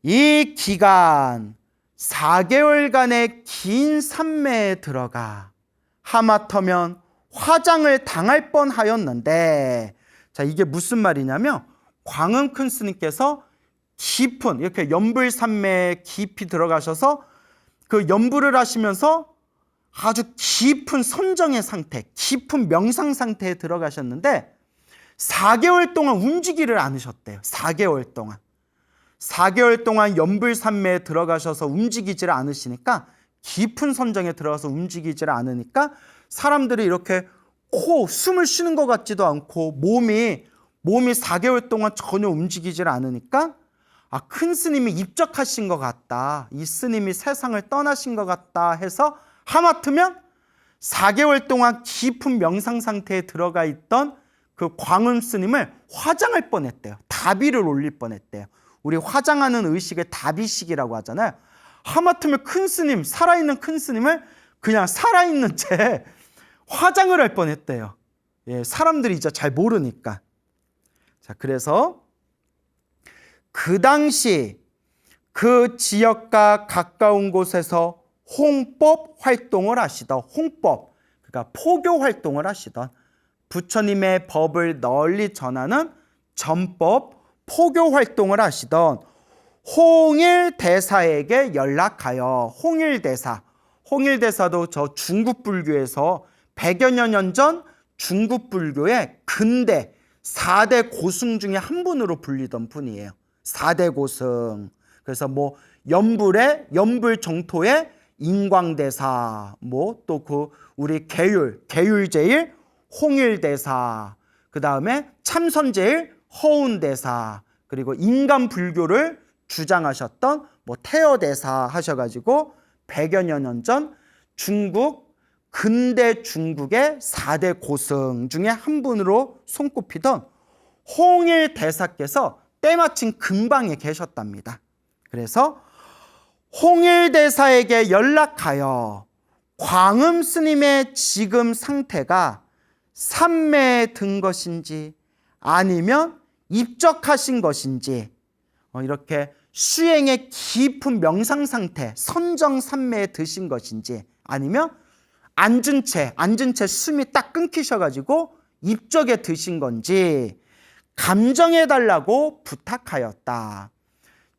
이 기간 4개월간의 긴 산매에 들어가 하마터면 화장을 당할 뻔하였는데, 자, 이게 무슨 말이냐면 광음 큰 스님께서 깊은 이렇게 연불산매에 깊이 들어가셔서 그 연불을 하시면서 아주 깊은 선정의 상태, 깊은 명상 상태에 들어가셨는데 4개월 동안 움직이를 않으셨대요. 4개월 동안. 4개월 동안 연불산매에 들어가셔서 움직이지를 않으시니까, 깊은 선정에 들어가서 움직이지를 않으니까 사람들이 이렇게 숨을 쉬는 것 같지도 않고 몸이 4개월 동안 전혀 움직이지를 않으니까 큰 스님이 입적하신 것 같다, 이 스님이 세상을 떠나신 것 같다 해서 하마터면 4개월 동안 깊은 명상 상태에 들어가 있던 그 광음 스님을 화장할 뻔했대요. 다비를 올릴 뻔했대요. 우리 화장하는 의식을 다비식이라고 하잖아요. 하마터면 큰 스님, 살아있는 큰 스님을 그냥 살아있는 채 화장을 할 뻔했대요. 예, 사람들이 이제 잘 모르니까. 자, 그래서 그 당시 그 지역과 가까운 곳에서 홍법 활동을 하시던, 홍법, 그러니까 포교 활동을 하시던, 부처님의 법을 널리 전하는 전법 포교 활동을 하시던 홍일대사에게 연락하여, 홍일대사도 저 중국 불교에서 100여 년 전 중국 불교의 근대 4대 고승 중에 한 분으로 불리던 분이에요. 4대 고승. 그래서 뭐 연불 정토의 인광대사, 뭐 또 그 우리 계율제일 홍일대사, 그 다음에 참선제일 허운대사, 그리고 인간 불교를 주장하셨던 뭐 태여대사 하셔가지고 100여 년 전 근대 중국의 4대 고승 중에 한 분으로 손꼽히던 홍일대사께서 때마침 근방에 계셨답니다. 그래서 홍일대사에게 연락하여 광음 스님의 지금 상태가 산매에 든 것인지 아니면 입적하신 것인지, 이렇게 수행의 깊은 명상 상태, 선정 산매에 드신 것인지, 아니면 앉은 채 숨이 딱 끊기셔가지고 입적에 드신 건지 감정해달라고 부탁하였다.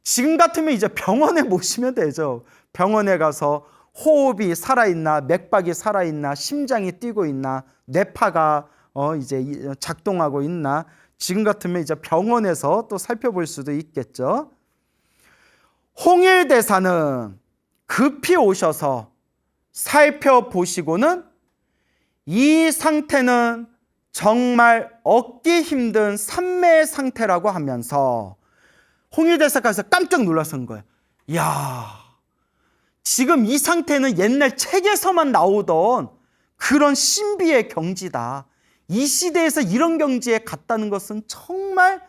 지금 같으면 이제 병원에 모시면 되죠. 병원에 가서 호흡이 살아있나, 맥박이 살아있나, 심장이 뛰고 있나, 뇌파가 이제 작동하고 있나, 지금 같으면 이제 병원에서 또 살펴볼 수도 있겠죠. 홍일대사는 급히 오셔서 살펴보시고는 이 상태는 정말 얻기 힘든 산매의 상태라고 하면서 홍일대사께서 깜짝 놀라신 거예요. 이야, 지금 이 상태는 옛날 책에서만 나오던 그런 신비의 경지다. 이 시대에서 이런 경지에 갔다는 것은 정말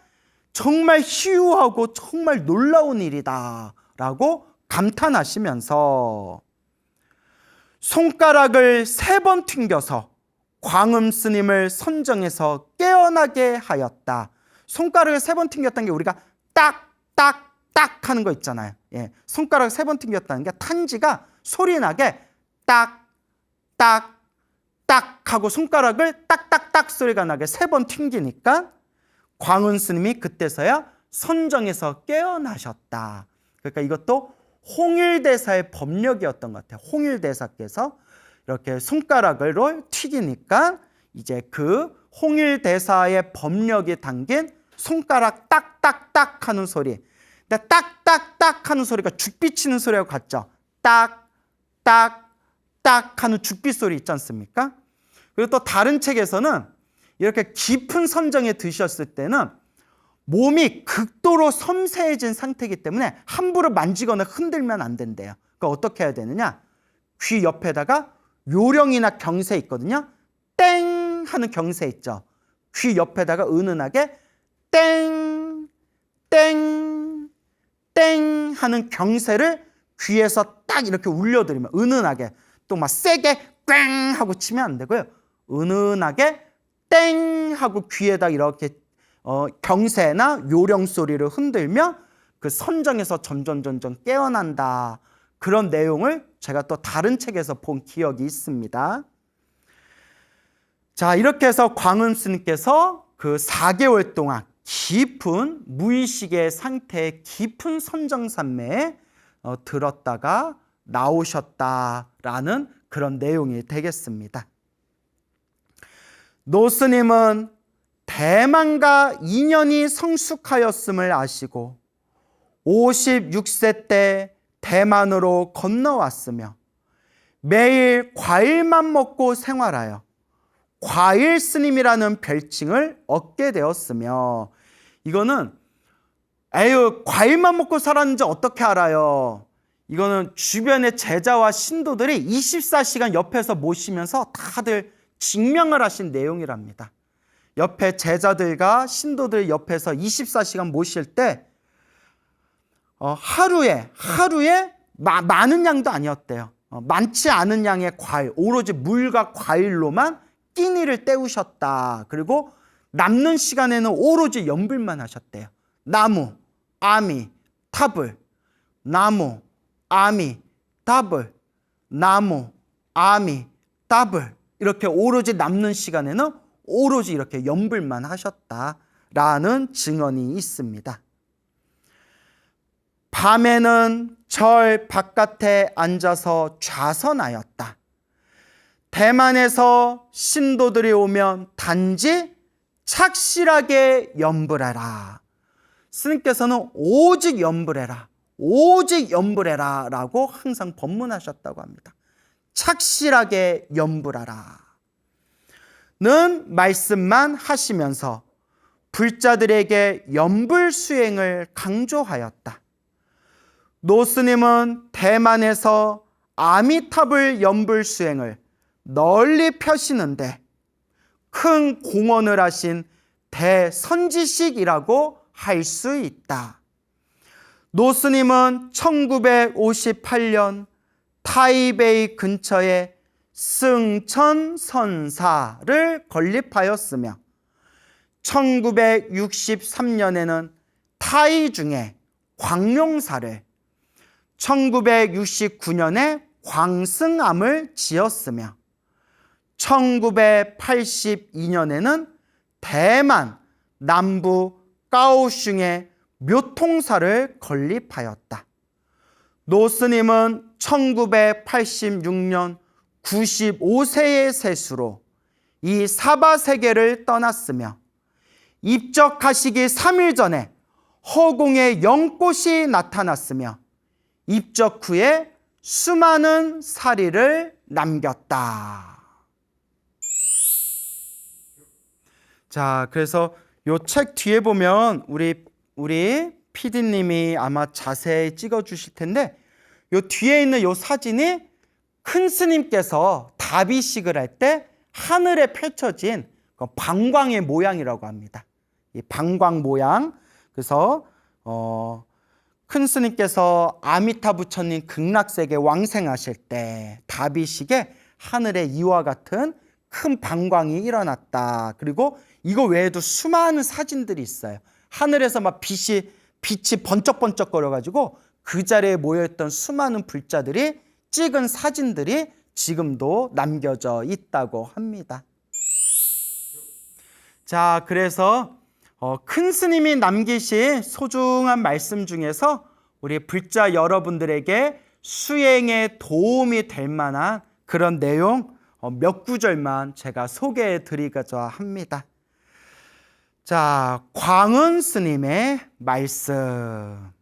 희유하고 정말 놀라운 일이다 라고 감탄하시면서 손가락을 3번 튕겨서 광음 스님을 선정해서 깨어나게 하였다. 손가락을 3번 튕겼다는 게 우리가 딱 하는 거 있잖아요. 예, 손가락을 3번 튕겼다는 게 탄지가 소리 나게 딱 하고 손가락을 딱딱딱 소리가 나게 3번 튕기니까 광음 스님이 그때서야 선정해서 깨어나셨다. 그러니까 이것도 홍일대사의 법력이었던 것 같아요. 홍일대사께서 이렇게 손가락으로 튀기니까 이제 그 홍일대사의 법력이 담긴 손가락 딱딱딱 하는 소리. 근데 딱딱딱 하는 소리가 죽비 치는 소리하고 같죠. 딱딱 하는 죽비 소리 있지 않습니까? 그리고 또 다른 책에서는 이렇게 깊은 선정에 드셨을 때는 몸이 극도로 섬세해진 상태이기 때문에 함부로 만지거나 흔들면 안 된대요. 그러니까 어떻게 해야 되느냐? 귀 옆에다가 요령이나 경세 있거든요. 땡 하는 경세 있죠. 귀 옆에다가 은은하게 땡 하는 경세를 귀에서 딱 이렇게 울려드리면, 은은하게, 또 막 세게 꽝 하고 치면 안 되고요. 은은하게 땡 하고 귀에다 이렇게 경세나 요령 소리를 흔들면 그 선정에서 점점 깨어난다. 그런 내용을 제가 또 다른 책에서 본 기억이 있습니다. 자, 이렇게 해서 광운 스님께서 그 4개월 동안 깊은 무의식의 상태에 깊은 선정산매에 들었다가 나오셨다라는 그런 내용이 되겠습니다. 노 스님은 대만과 인연이 성숙하였음을 아시고 56세 때 대만으로 건너왔으며 매일 과일만 먹고 생활하여 과일 스님이라는 별칭을 얻게 되었으며, 이거는 에휴 과일만 먹고 살았는지 어떻게 알아요? 이거는 주변의 제자와 신도들이 24시간 옆에서 모시면서 다들 증명을 하신 내용이랍니다. 옆에 제자들과 신도들 옆에서 24시간 모실 때 하루에 많은 양도 아니었대요. 많지 않은 양의 과일, 오로지 물과 과일로만 끼니를 때우셨다. 그리고 남는 시간에는 오로지 연불만 하셨대요. 나무, 아미, 타불, 나무, 아미, 타불, 나무, 아미, 타불, 이렇게 오로지 남는 시간에는 오로지 이렇게 연불만 하셨다라는 증언이 있습니다. 밤에는 절 바깥에 앉아서 좌선하였다. 대만에서 신도들이 오면 단지 착실하게 염불해라. 스님께서는 오직 염불해라, 오직 염불해라 라고 항상 법문하셨다고 합니다. 착실하게 염불하라 는 말씀만 하시면서 불자들에게 염불 수행을 강조하였다. 노 스님은 대만에서 아미타불 염불 수행을 널리 펴시는데 큰 공헌을 하신 대선지식이라고 할 수 있다. 노 스님은 1958년 타이베이 근처에 승천선사를 건립하였으며 1963년에는 타이중에 광룡사를, 1969년에 광승암을 지었으며 1982년에는 대만 남부 까오슝에 묘통사를 건립하였다. 노 스님은 1986년 95세의 세수로 이 사바세계를 떠났으며 입적하시기 3일 전에 허공에 연꽃이 나타났으며 입적 후에 수많은 사리를 남겼다. 자, 그래서 요 책 뒤에 보면 우리 PD님이 아마 자세히 찍어 주실 텐데, 요 뒤에 있는 요 사진이 큰 스님께서 다비식을 할 때 하늘에 펼쳐진 방광의 모양이라고 합니다. 이 방광 모양. 그래서 큰 스님께서 아미타 부처님 극락세계 왕생하실 때 다비식에 하늘에 이와 같은 큰 방광이 일어났다. 그리고 이거 외에도 수많은 사진들이 있어요. 하늘에서 막 빛이 번쩍번쩍 거려가지고 그 자리에 모여있던 수많은 불자들이 찍은 사진들이 지금도 남겨져 있다고 합니다. 자, 그래서 큰 스님이 남기신 소중한 말씀 중에서 우리 불자 여러분들에게 수행에 도움이 될 만한 그런 내용 몇 구절만 제가 소개해 드리고자 합니다. 자, 광운 스님의 말씀.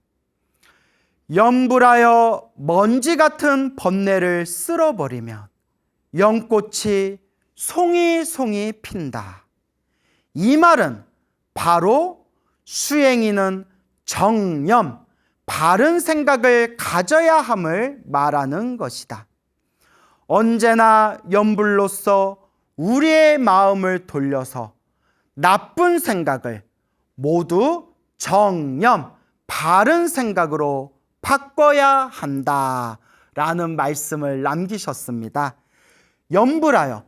염불하여 먼지 같은 번뇌를 쓸어버리면 연꽃이 송이송이 핀다. 이 말은 바로 수행인은 정념, 바른 생각을 가져야 함을 말하는 것이다. 언제나 염불로서 우리의 마음을 돌려서 나쁜 생각을 모두 정념, 바른 생각으로 바꿔야 한다라는 말씀을 남기셨습니다. 염불하여,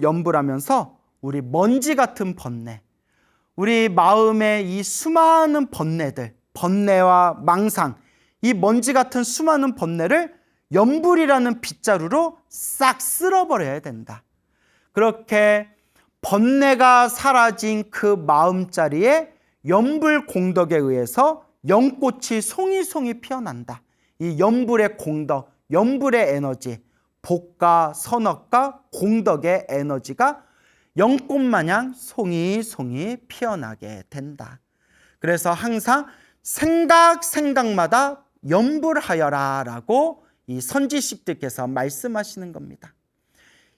염불하면서 우리 먼지 같은 번뇌, 우리 마음에 이 수많은 번뇌들, 번뇌와 망상, 이 먼지 같은 수많은 번뇌를 염불이라는 빗자루로 싹 쓸어버려야 된다. 그렇게 번뇌가 사라진 그 마음자리에 염불 공덕에 의해서 연꽃이 송이송이 피어난다. 이 염불의 공덕, 염불의 에너지, 복과 선악과 공덕의 에너지가 연꽃마냥 송이송이 피어나게 된다. 그래서 항상 생각마다 염불하여라 라고 이 선지식들께서 말씀하시는 겁니다.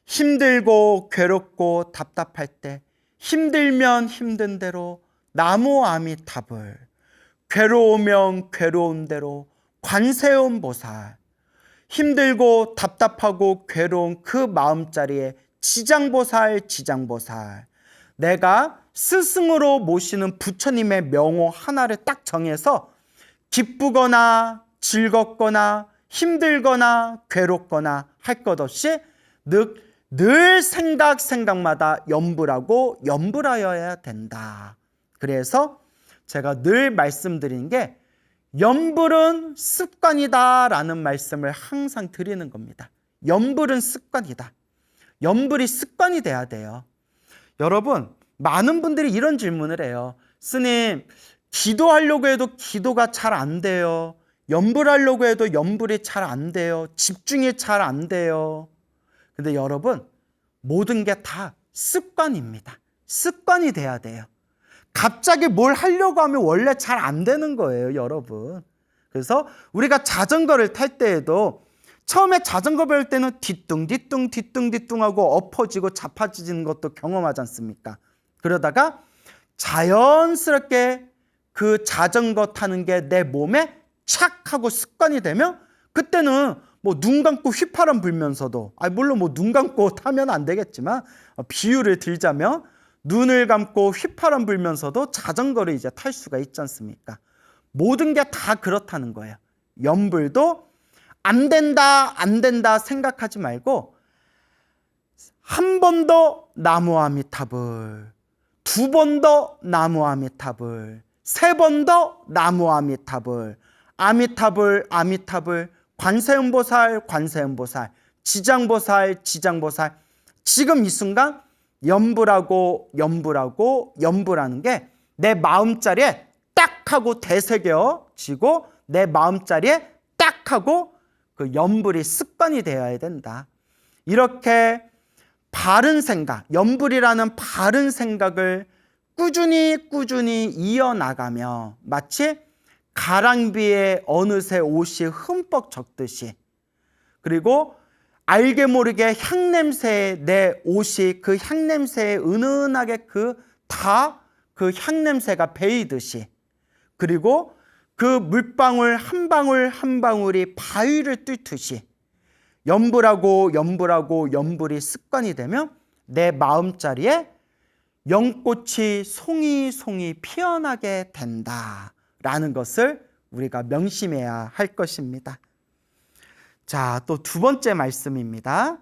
힘들고 괴롭고 답답할 때 힘들면 힘든 대로 나무 아미타불, 괴로우면 괴로운 대로 관세음보살, 힘들고 답답하고 괴로운 그 마음자리에 지장보살, 내가 스승으로 모시는 부처님의 명호 하나를 딱 정해서 기쁘거나 즐겁거나 힘들거나 괴롭거나 할 것 없이 늘 생각마다 염불하고 염불하여야 된다. 그래서 제가 늘 말씀드린 게 염불은 습관이다 라는 말씀을 항상 드리는 겁니다. 염불은 습관이다. 염불이 습관이 돼야 돼요. 여러분, 많은 분들이 이런 질문을 해요. 스님, 기도하려고 해도 기도가 잘 안 돼요. 염불하려고 해도 염불이 잘 안 돼요. 집중이 잘 안 돼요. 근데 여러분, 모든 게 다 습관입니다. 습관이 돼야 돼요. 갑자기 뭘 하려고 하면 원래 잘 안 되는 거예요, 여러분. 그래서 우리가 자전거를 탈 때에도 처음에 자전거 배울 때는 뒤뚱뒤뚱하고 엎어지고 자빠지는 것도 경험하지 않습니까? 그러다가 자연스럽게 그 자전거 타는 게 내 몸에 착 하고 습관이 되면 그때는 뭐 눈 감고 휘파람 불면서도, 물론 뭐 눈 감고 타면 안 되겠지만 비유를 들자면 눈을 감고 휘파람 불면서도 자전거를 이제 탈 수가 있지 않습니까? 모든 게 다 그렇다는 거예요. 염불도 안 된다 생각하지 말고 한 번 더 나무 아미타불, 두 번 더 나무 아미타불, 세 번 더 나무 아미타불, 아미타불, 관세음보살, 지장보살, 지금 이 순간 염불하는 게 내 마음자리에 딱 하고 되새겨지고 내 마음자리에 딱 하고 그 염불이 습관이 되어야 된다. 이렇게 바른 생각, 염불이라는 바른 생각을 꾸준히 이어나가며 마치 가랑비에 어느새 옷이 흠뻑 젖듯이, 그리고 알게 모르게 향냄새에 내 옷이 그 향냄새에 은은하게 그 향냄새가 배이듯이, 그리고 그 물방울 한 방울이 바위를 뚫듯이 염불이 습관이 되면 내 마음자리에 연꽃이 송이 피어나게 된다라는 것을 우리가 명심해야 할 것입니다. 자, 또 두 번째 말씀입니다.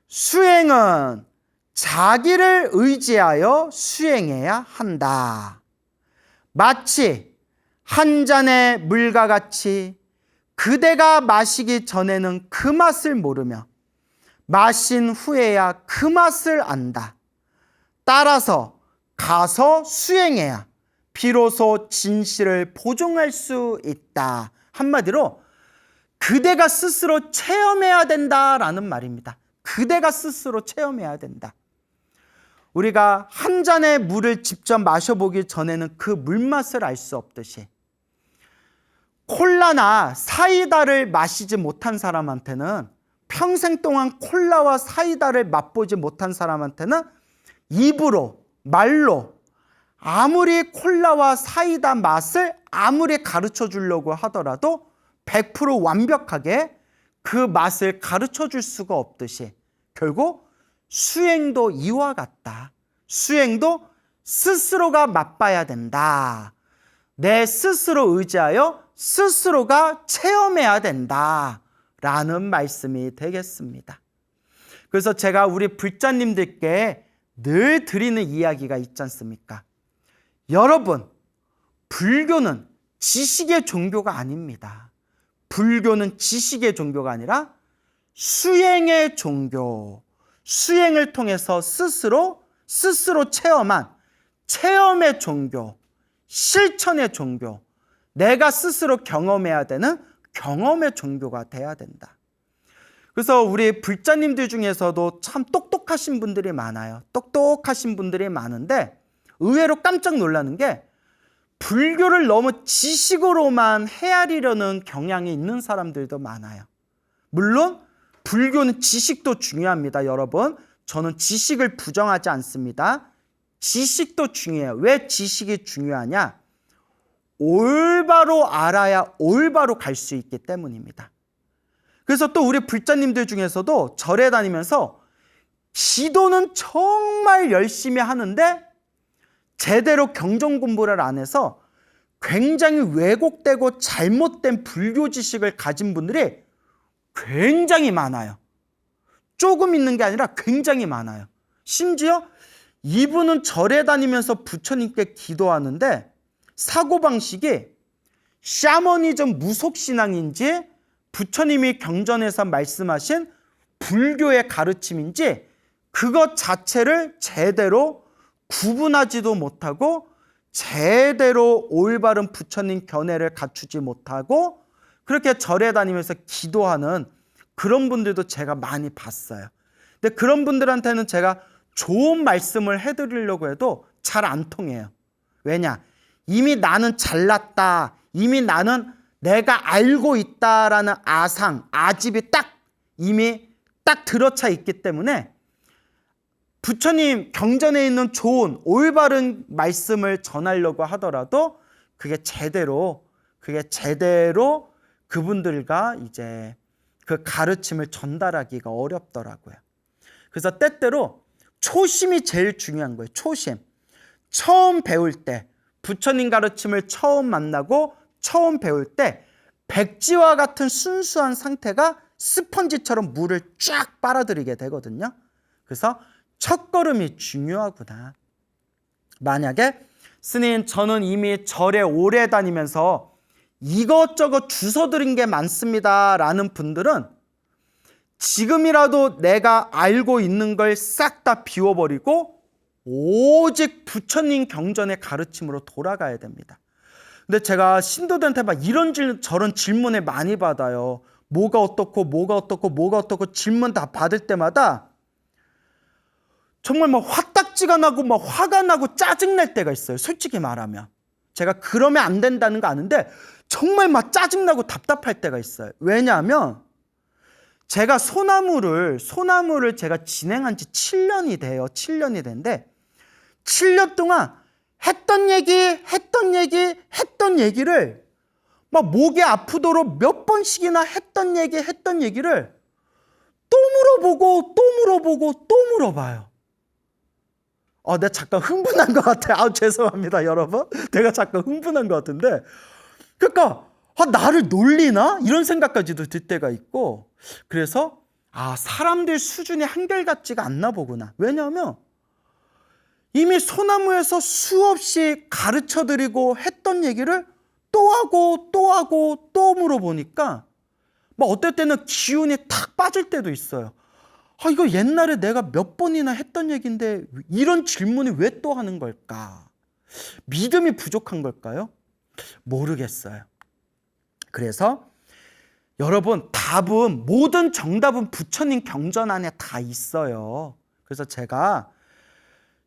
수행은 자기를 의지하여 수행해야 한다. 마치 한 잔의 물과 같이 그대가 마시기 전에는 그 맛을 모르며 마신 후에야 그 맛을 안다. 따라서 가서 수행해야 비로소 진실을 보존할 수 있다. 한마디로 그대가 스스로 체험해야 된다라는 말입니다. 그대가 스스로 체험해야 된다. 우리가 한 잔의 물을 직접 마셔보기 전에는 그 물맛을 알 수 없듯이 콜라나 사이다를 마시지 못한 사람한테는, 평생 동안 콜라와 사이다를 맛보지 못한 사람한테는 입으로, 말로 아무리 콜라와 사이다 맛을 아무리 가르쳐 주려고 하더라도 100% 완벽하게 그 맛을 가르쳐 줄 수가 없듯이 결국 수행도 이와 같다. 수행도 스스로가 맛봐야 된다. 내 스스로 의지하여 스스로가 체험해야 된다라는 말씀이 되겠습니다. 그래서 제가 우리 불자님들께 늘 드리는 이야기가 있지 않습니까? 여러분, 불교는 지식의 종교가 아닙니다. 불교는 지식의 종교가 아니라 수행의 종교. 수행을 통해서 스스로 체험한 체험의 종교, 실천의 종교, 내가 스스로 경험해야 되는 경험의 종교가 돼야 된다. 그래서 우리 불자님들 중에서도 참 똑똑하신 분들이 많아요. 똑똑하신 분들이 많은데 의외로 깜짝 놀라는 게 불교를 너무 지식으로만 헤아리려는 경향이 있는 사람들도 많아요. 물론 불교는 지식도 중요합니다, 여러분. 저는 지식을 부정하지 않습니다. 지식도 중요해요. 왜 지식이 중요하냐? 올바로 알아야 올바로 갈 수 있기 때문입니다. 그래서 또 우리 불자님들 중에서도 절에 다니면서 기도는 정말 열심히 하는데 제대로 경전 공부를 안 해서 굉장히 왜곡되고 잘못된 불교 지식을 가진 분들이 굉장히 많아요. 조금 있는 게 아니라 굉장히 많아요. 심지어 이분은 절에 다니면서 부처님께 기도하는데 사고방식이 샤머니즘 무속신앙인지 부처님이 경전에서 말씀하신 불교의 가르침인지 그것 자체를 제대로 구분하지도 못하고 제대로 올바른 부처님 견해를 갖추지 못하고 그렇게 절에 다니면서 기도하는 그런 분들도 제가 많이 봤어요. 근데 그런 분들한테는 제가 좋은 말씀을 해드리려고 해도 잘 안 통해요. 왜냐? 이미 나는 잘났다. 이미 나는 내가 알고 있다라는 아상, 아집이 이미 딱 들어차 있기 때문에 부처님 경전에 있는 좋은 올바른 말씀을 전하려고 하더라도 그게 제대로 그분들과 이제 그 가르침을 전달하기가 어렵더라고요. 그래서 때때로 초심이 제일 중요한 거예요. 초심. 처음 배울 때 부처님 가르침을 처음 만나고 처음 배울 때 백지와 같은 순수한 상태가 스펀지처럼 물을 쫙 빨아들이게 되거든요. 그래서 첫걸음이 중요하구나. 만약에 스님 저는 이미 절에 오래 다니면서 이것저것 주워 들은 게 많습니다 라는 분들은 지금이라도 내가 알고 있는 걸 싹 다 비워버리고 오직 부처님 경전의 가르침으로 돌아가야 됩니다. 근데 제가 신도들한테 막 저런 질문을 많이 받아요. 뭐가 어떻고 질문 다 받을 때마다 정말 막 화딱지가 나고 막 화가 나고 짜증날 때가 있어요. 솔직히 말하면. 제가 그러면 안 된다는 거 아는데 정말 막 짜증나고 답답할 때가 있어요. 왜냐하면 제가 소나무를 제가 진행한 지 7년이 돼요. 7년이 됐는데 7년 동안 했던 얘기를 막 목이 아프도록 몇 번씩이나 했던 얘기를 또 물어보고 또 물어봐요. 내가 잠깐 흥분한 것 같아요. 죄송합니다, 여러분. 내가 잠깐 흥분한 것 같은데. 그러니까, 나를 놀리나? 이런 생각까지도 들 때가 있고. 그래서, 사람들 수준이 한결같지가 않나 보구나. 왜냐하면, 이미 소나무에서 수없이 가르쳐 드리고 했던 얘기를 또 하고 또 물어보니까, 막 어떨 때는 기운이 탁 빠질 때도 있어요. 이거 옛날에 내가 몇 번이나 했던 얘기인데 이런 질문이 왜 또 하는 걸까? 믿음이 부족한 걸까요? 모르겠어요. 그래서 여러분 모든 정답은 부처님 경전 안에 다 있어요. 그래서 제가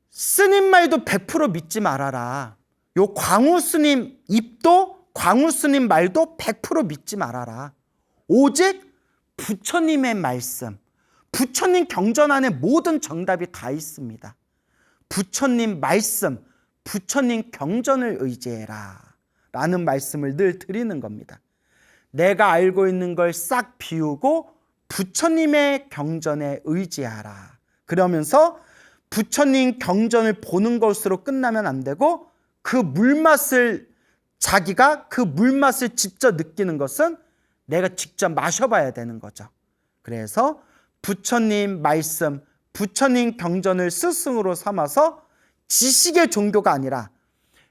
스님 말도 100% 믿지 말아라. 요 광우 스님 입도 광우 스님 말도 100% 믿지 말아라. 오직 부처님의 말씀, 부처님 경전 안에 모든 정답이 다 있습니다. 부처님 말씀, 부처님 경전을 의지해라 라는 말씀을 늘 드리는 겁니다. 내가 알고 있는 걸 싹 비우고 부처님의 경전에 의지하라. 그러면서 부처님 경전을 보는 것으로 끝나면 안 되고 자기가 그 물맛을 직접 느끼는 것은 내가 직접 마셔봐야 되는 거죠. 그래서 부처님 말씀, 부처님 경전을 스승으로 삼아서 지식의 종교가 아니라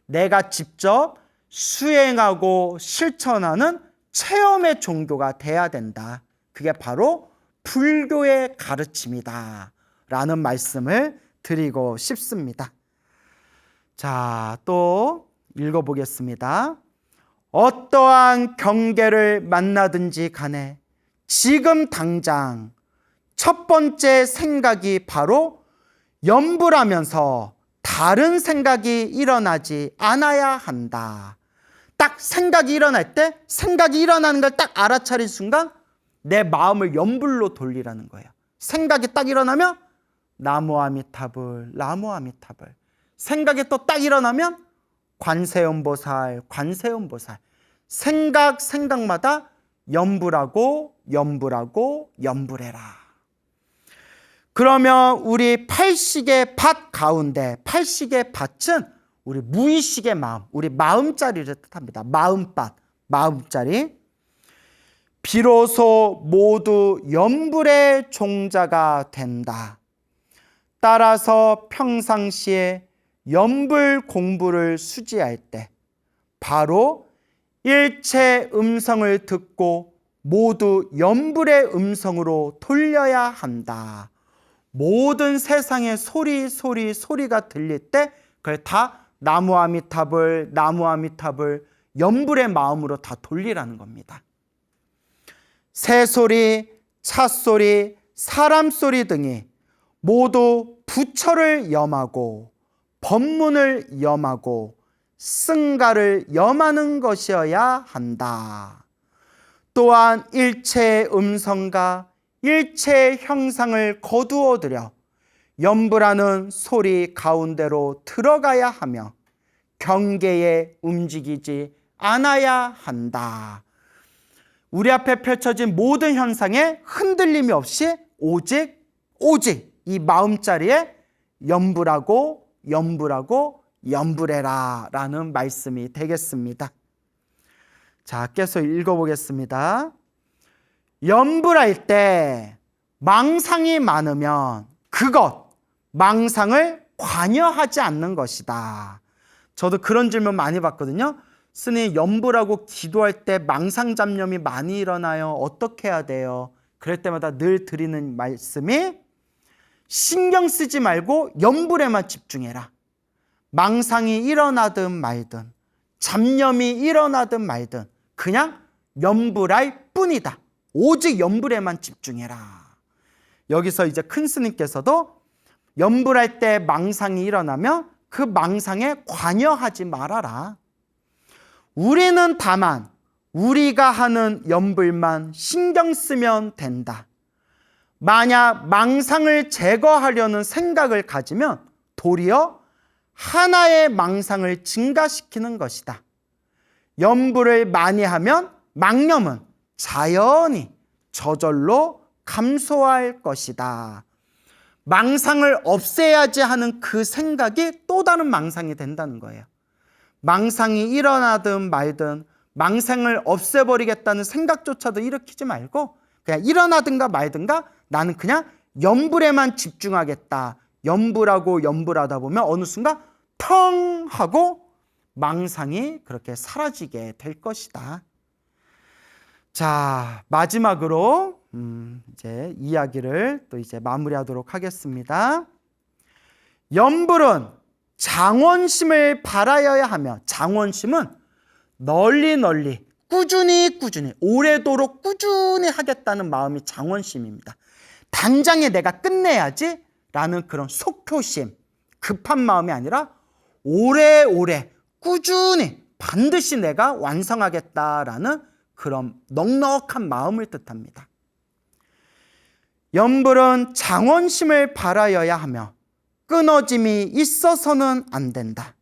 내가 직접 수행하고 실천하는 체험의 종교가 돼야 된다. 그게 바로 불교의 가르침이다 라는 말씀을 드리고 싶습니다. 자, 또 읽어보겠습니다. 어떠한 경계를 만나든지 간에 지금 당장 첫 번째 생각이 바로 염불하면서 다른 생각이 일어나지 않아야 한다. 딱 생각이 일어날 때 생각이 일어나는 걸 딱 알아차린 순간 내 마음을 염불로 돌리라는 거예요. 생각이 딱 일어나면 나무 아미타불, 나무 아미타불. 생각이 또 딱 일어나면 관세음보살, 관세음보살. 생각마다 염불하고 염불하고 염불해라. 그러면 우리 팔식의 밭 가운데, 팔식의 밭은 우리 무의식의 마음, 우리 마음자리를 뜻합니다. 마음밭, 마음자리. 비로소 모두 염불의 종자가 된다. 따라서 평상시에 염불 공부를 수지할 때 바로 일체 음성을 듣고 모두 염불의 음성으로 돌려야 한다. 모든 세상의 소리가 들릴 때 그걸 다 나무 아미타불, 나무 아미타불, 염불의 마음으로 다 돌리라는 겁니다. 새소리, 차소리, 사람소리 등이 모두 부처를 염하고 법문을 염하고 승가를 염하는 것이어야 한다. 또한 일체의 음성과 일체의 형상을 거두어들여 염불하는 소리 가운데로 들어가야 하며 경계에 움직이지 않아야 한다. 우리 앞에 펼쳐진 모든 현상에 흔들림이 없이 오직 이 마음자리에 염불하고 염불하고 염불해라 라는 말씀이 되겠습니다. 자, 계속 읽어보겠습니다. 염불할 때 망상이 많으면 그것, 망상을 관여하지 않는 것이다. 저도 그런 질문 많이 받거든요. 스님, 염불하고 기도할 때 망상 잡념이 많이 일어나요. 어떻게 해야 돼요? 그럴 때마다 늘 드리는 말씀이 신경 쓰지 말고 염불에만 집중해라. 망상이 일어나든 말든 잡념이 일어나든 말든 그냥 염불할 뿐이다. 오직 염불에만 집중해라. 여기서 이제 큰 스님께서도 염불할 때 망상이 일어나면 그 망상에 관여하지 말아라. 우리는 다만 우리가 하는 염불만 신경 쓰면 된다. 만약 망상을 제거하려는 생각을 가지면 도리어 하나의 망상을 증가시키는 것이다. 염불을 많이 하면 망념은 자연히 저절로 감소할 것이다. 망상을 없애야지 하는 그 생각이 또 다른 망상이 된다는 거예요. 망상이 일어나든 말든 망상을 없애버리겠다는 생각조차도 일으키지 말고 그냥 일어나든가 말든가 나는 그냥 염불에만 집중하겠다. 염불하고 염불하다 보면 어느 순간 텅 하고 망상이 그렇게 사라지게 될 것이다. 자, 마지막으로 이제 이야기를 또 이제 마무리하도록 하겠습니다. 염불은 장원심을 바라여야 하며, 장원심은 널리 꾸준히 오래도록 꾸준히 하겠다는 마음이 장원심입니다. 당장에 내가 끝내야지 라는 그런 속효심, 급한 마음이 아니라 오래오래 꾸준히 반드시 내가 완성하겠다라는 그런 넉넉한 마음을 뜻합니다. 염불은 장원심을 바라여야 하며 끊어짐이 있어서는 안 된다.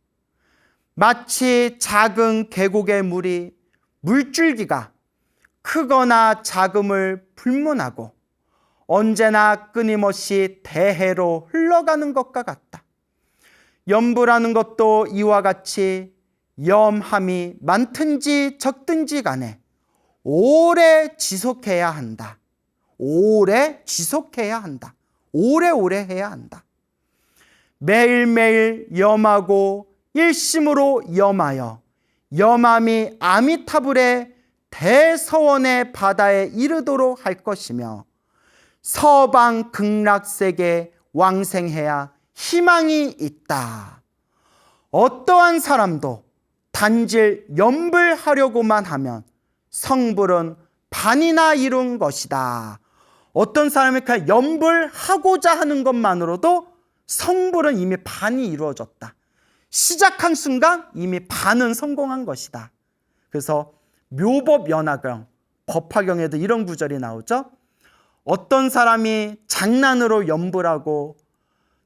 마치 작은 계곡의 물이 물줄기가 크거나 작음을 불문하고 언제나 끊임없이 대해로 흘러가는 것과 같다. 염불하는 것도 이와 같이 염함이 많든지 적든지 간에 오래 지속해야 한다. 오래 지속해야 한다. 오래오래 해야 한다. 매일매일 염하고 일심으로 염하여 염함이 아미타불의 대서원의 바다에 이르도록 할 것이며 서방 극락세계 왕생해야 희망이 있다. 어떠한 사람도 단질 염불하려고만 하면 성불은 반이나 이룬 것이다. 어떤 사람이 그냥 염불하고자 하는 것만으로도 성불은 이미 반이 이루어졌다. 시작한 순간 이미 반은 성공한 것이다. 그래서 묘법연화경, 법화경에도 이런 구절이 나오죠. 어떤 사람이 장난으로 염불하고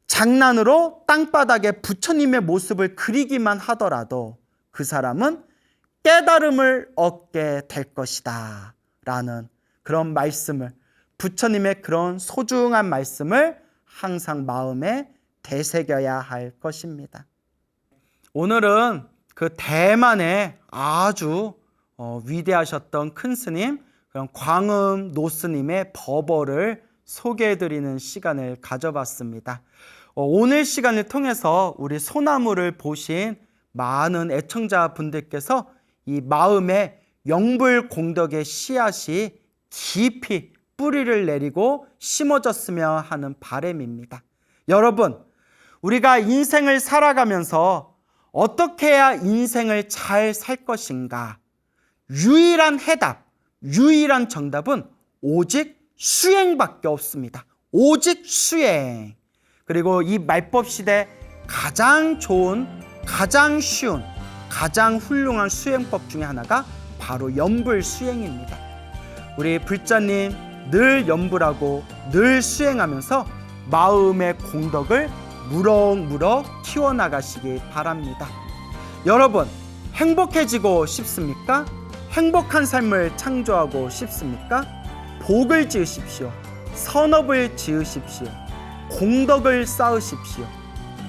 장난으로 땅바닥에 부처님의 모습을 그리기만 하더라도 그 사람은 깨달음을 얻게 될 것이다 라는 그런 말씀을, 부처님의 그런 소중한 말씀을 항상 마음에 되새겨야 할 것입니다. 오늘은 그 대만의 아주 위대하셨던 큰 스님, 그런 광음 노스님의 법어를 소개해드리는 시간을 가져봤습니다. 오늘 시간을 통해서 우리 소나무를 보신 많은 애청자분들께서 이 마음에 영불공덕의 씨앗이 깊이 뿌리를 내리고 심어졌으면 하는 바람입니다. 여러분, 우리가 인생을 살아가면서 어떻게 해야 인생을 잘 살 것인가? 유일한 해답, 유일한 정답은 오직 수행밖에 없습니다. 오직 수행. 그리고 이 말법 시대 가장 좋은, 가장 쉬운, 가장 훌륭한 수행법 중에 하나가 바로 염불 수행입니다. 우리 불자님 늘 염불하고 늘 수행하면서 마음의 공덕을 무럭무럭 키워나가시기 바랍니다. 여러분, 행복해지고 싶습니까? 행복한 삶을 창조하고 싶습니까? 복을 지으십시오. 선업을 지으십시오. 공덕을 쌓으십시오.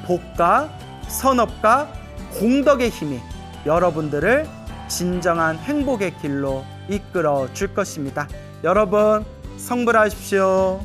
복과 선업과 공덕의 힘이 여러분들을 진정한 행복의 길로 이끌어 줄 것입니다. 여러분, 성불하십시오.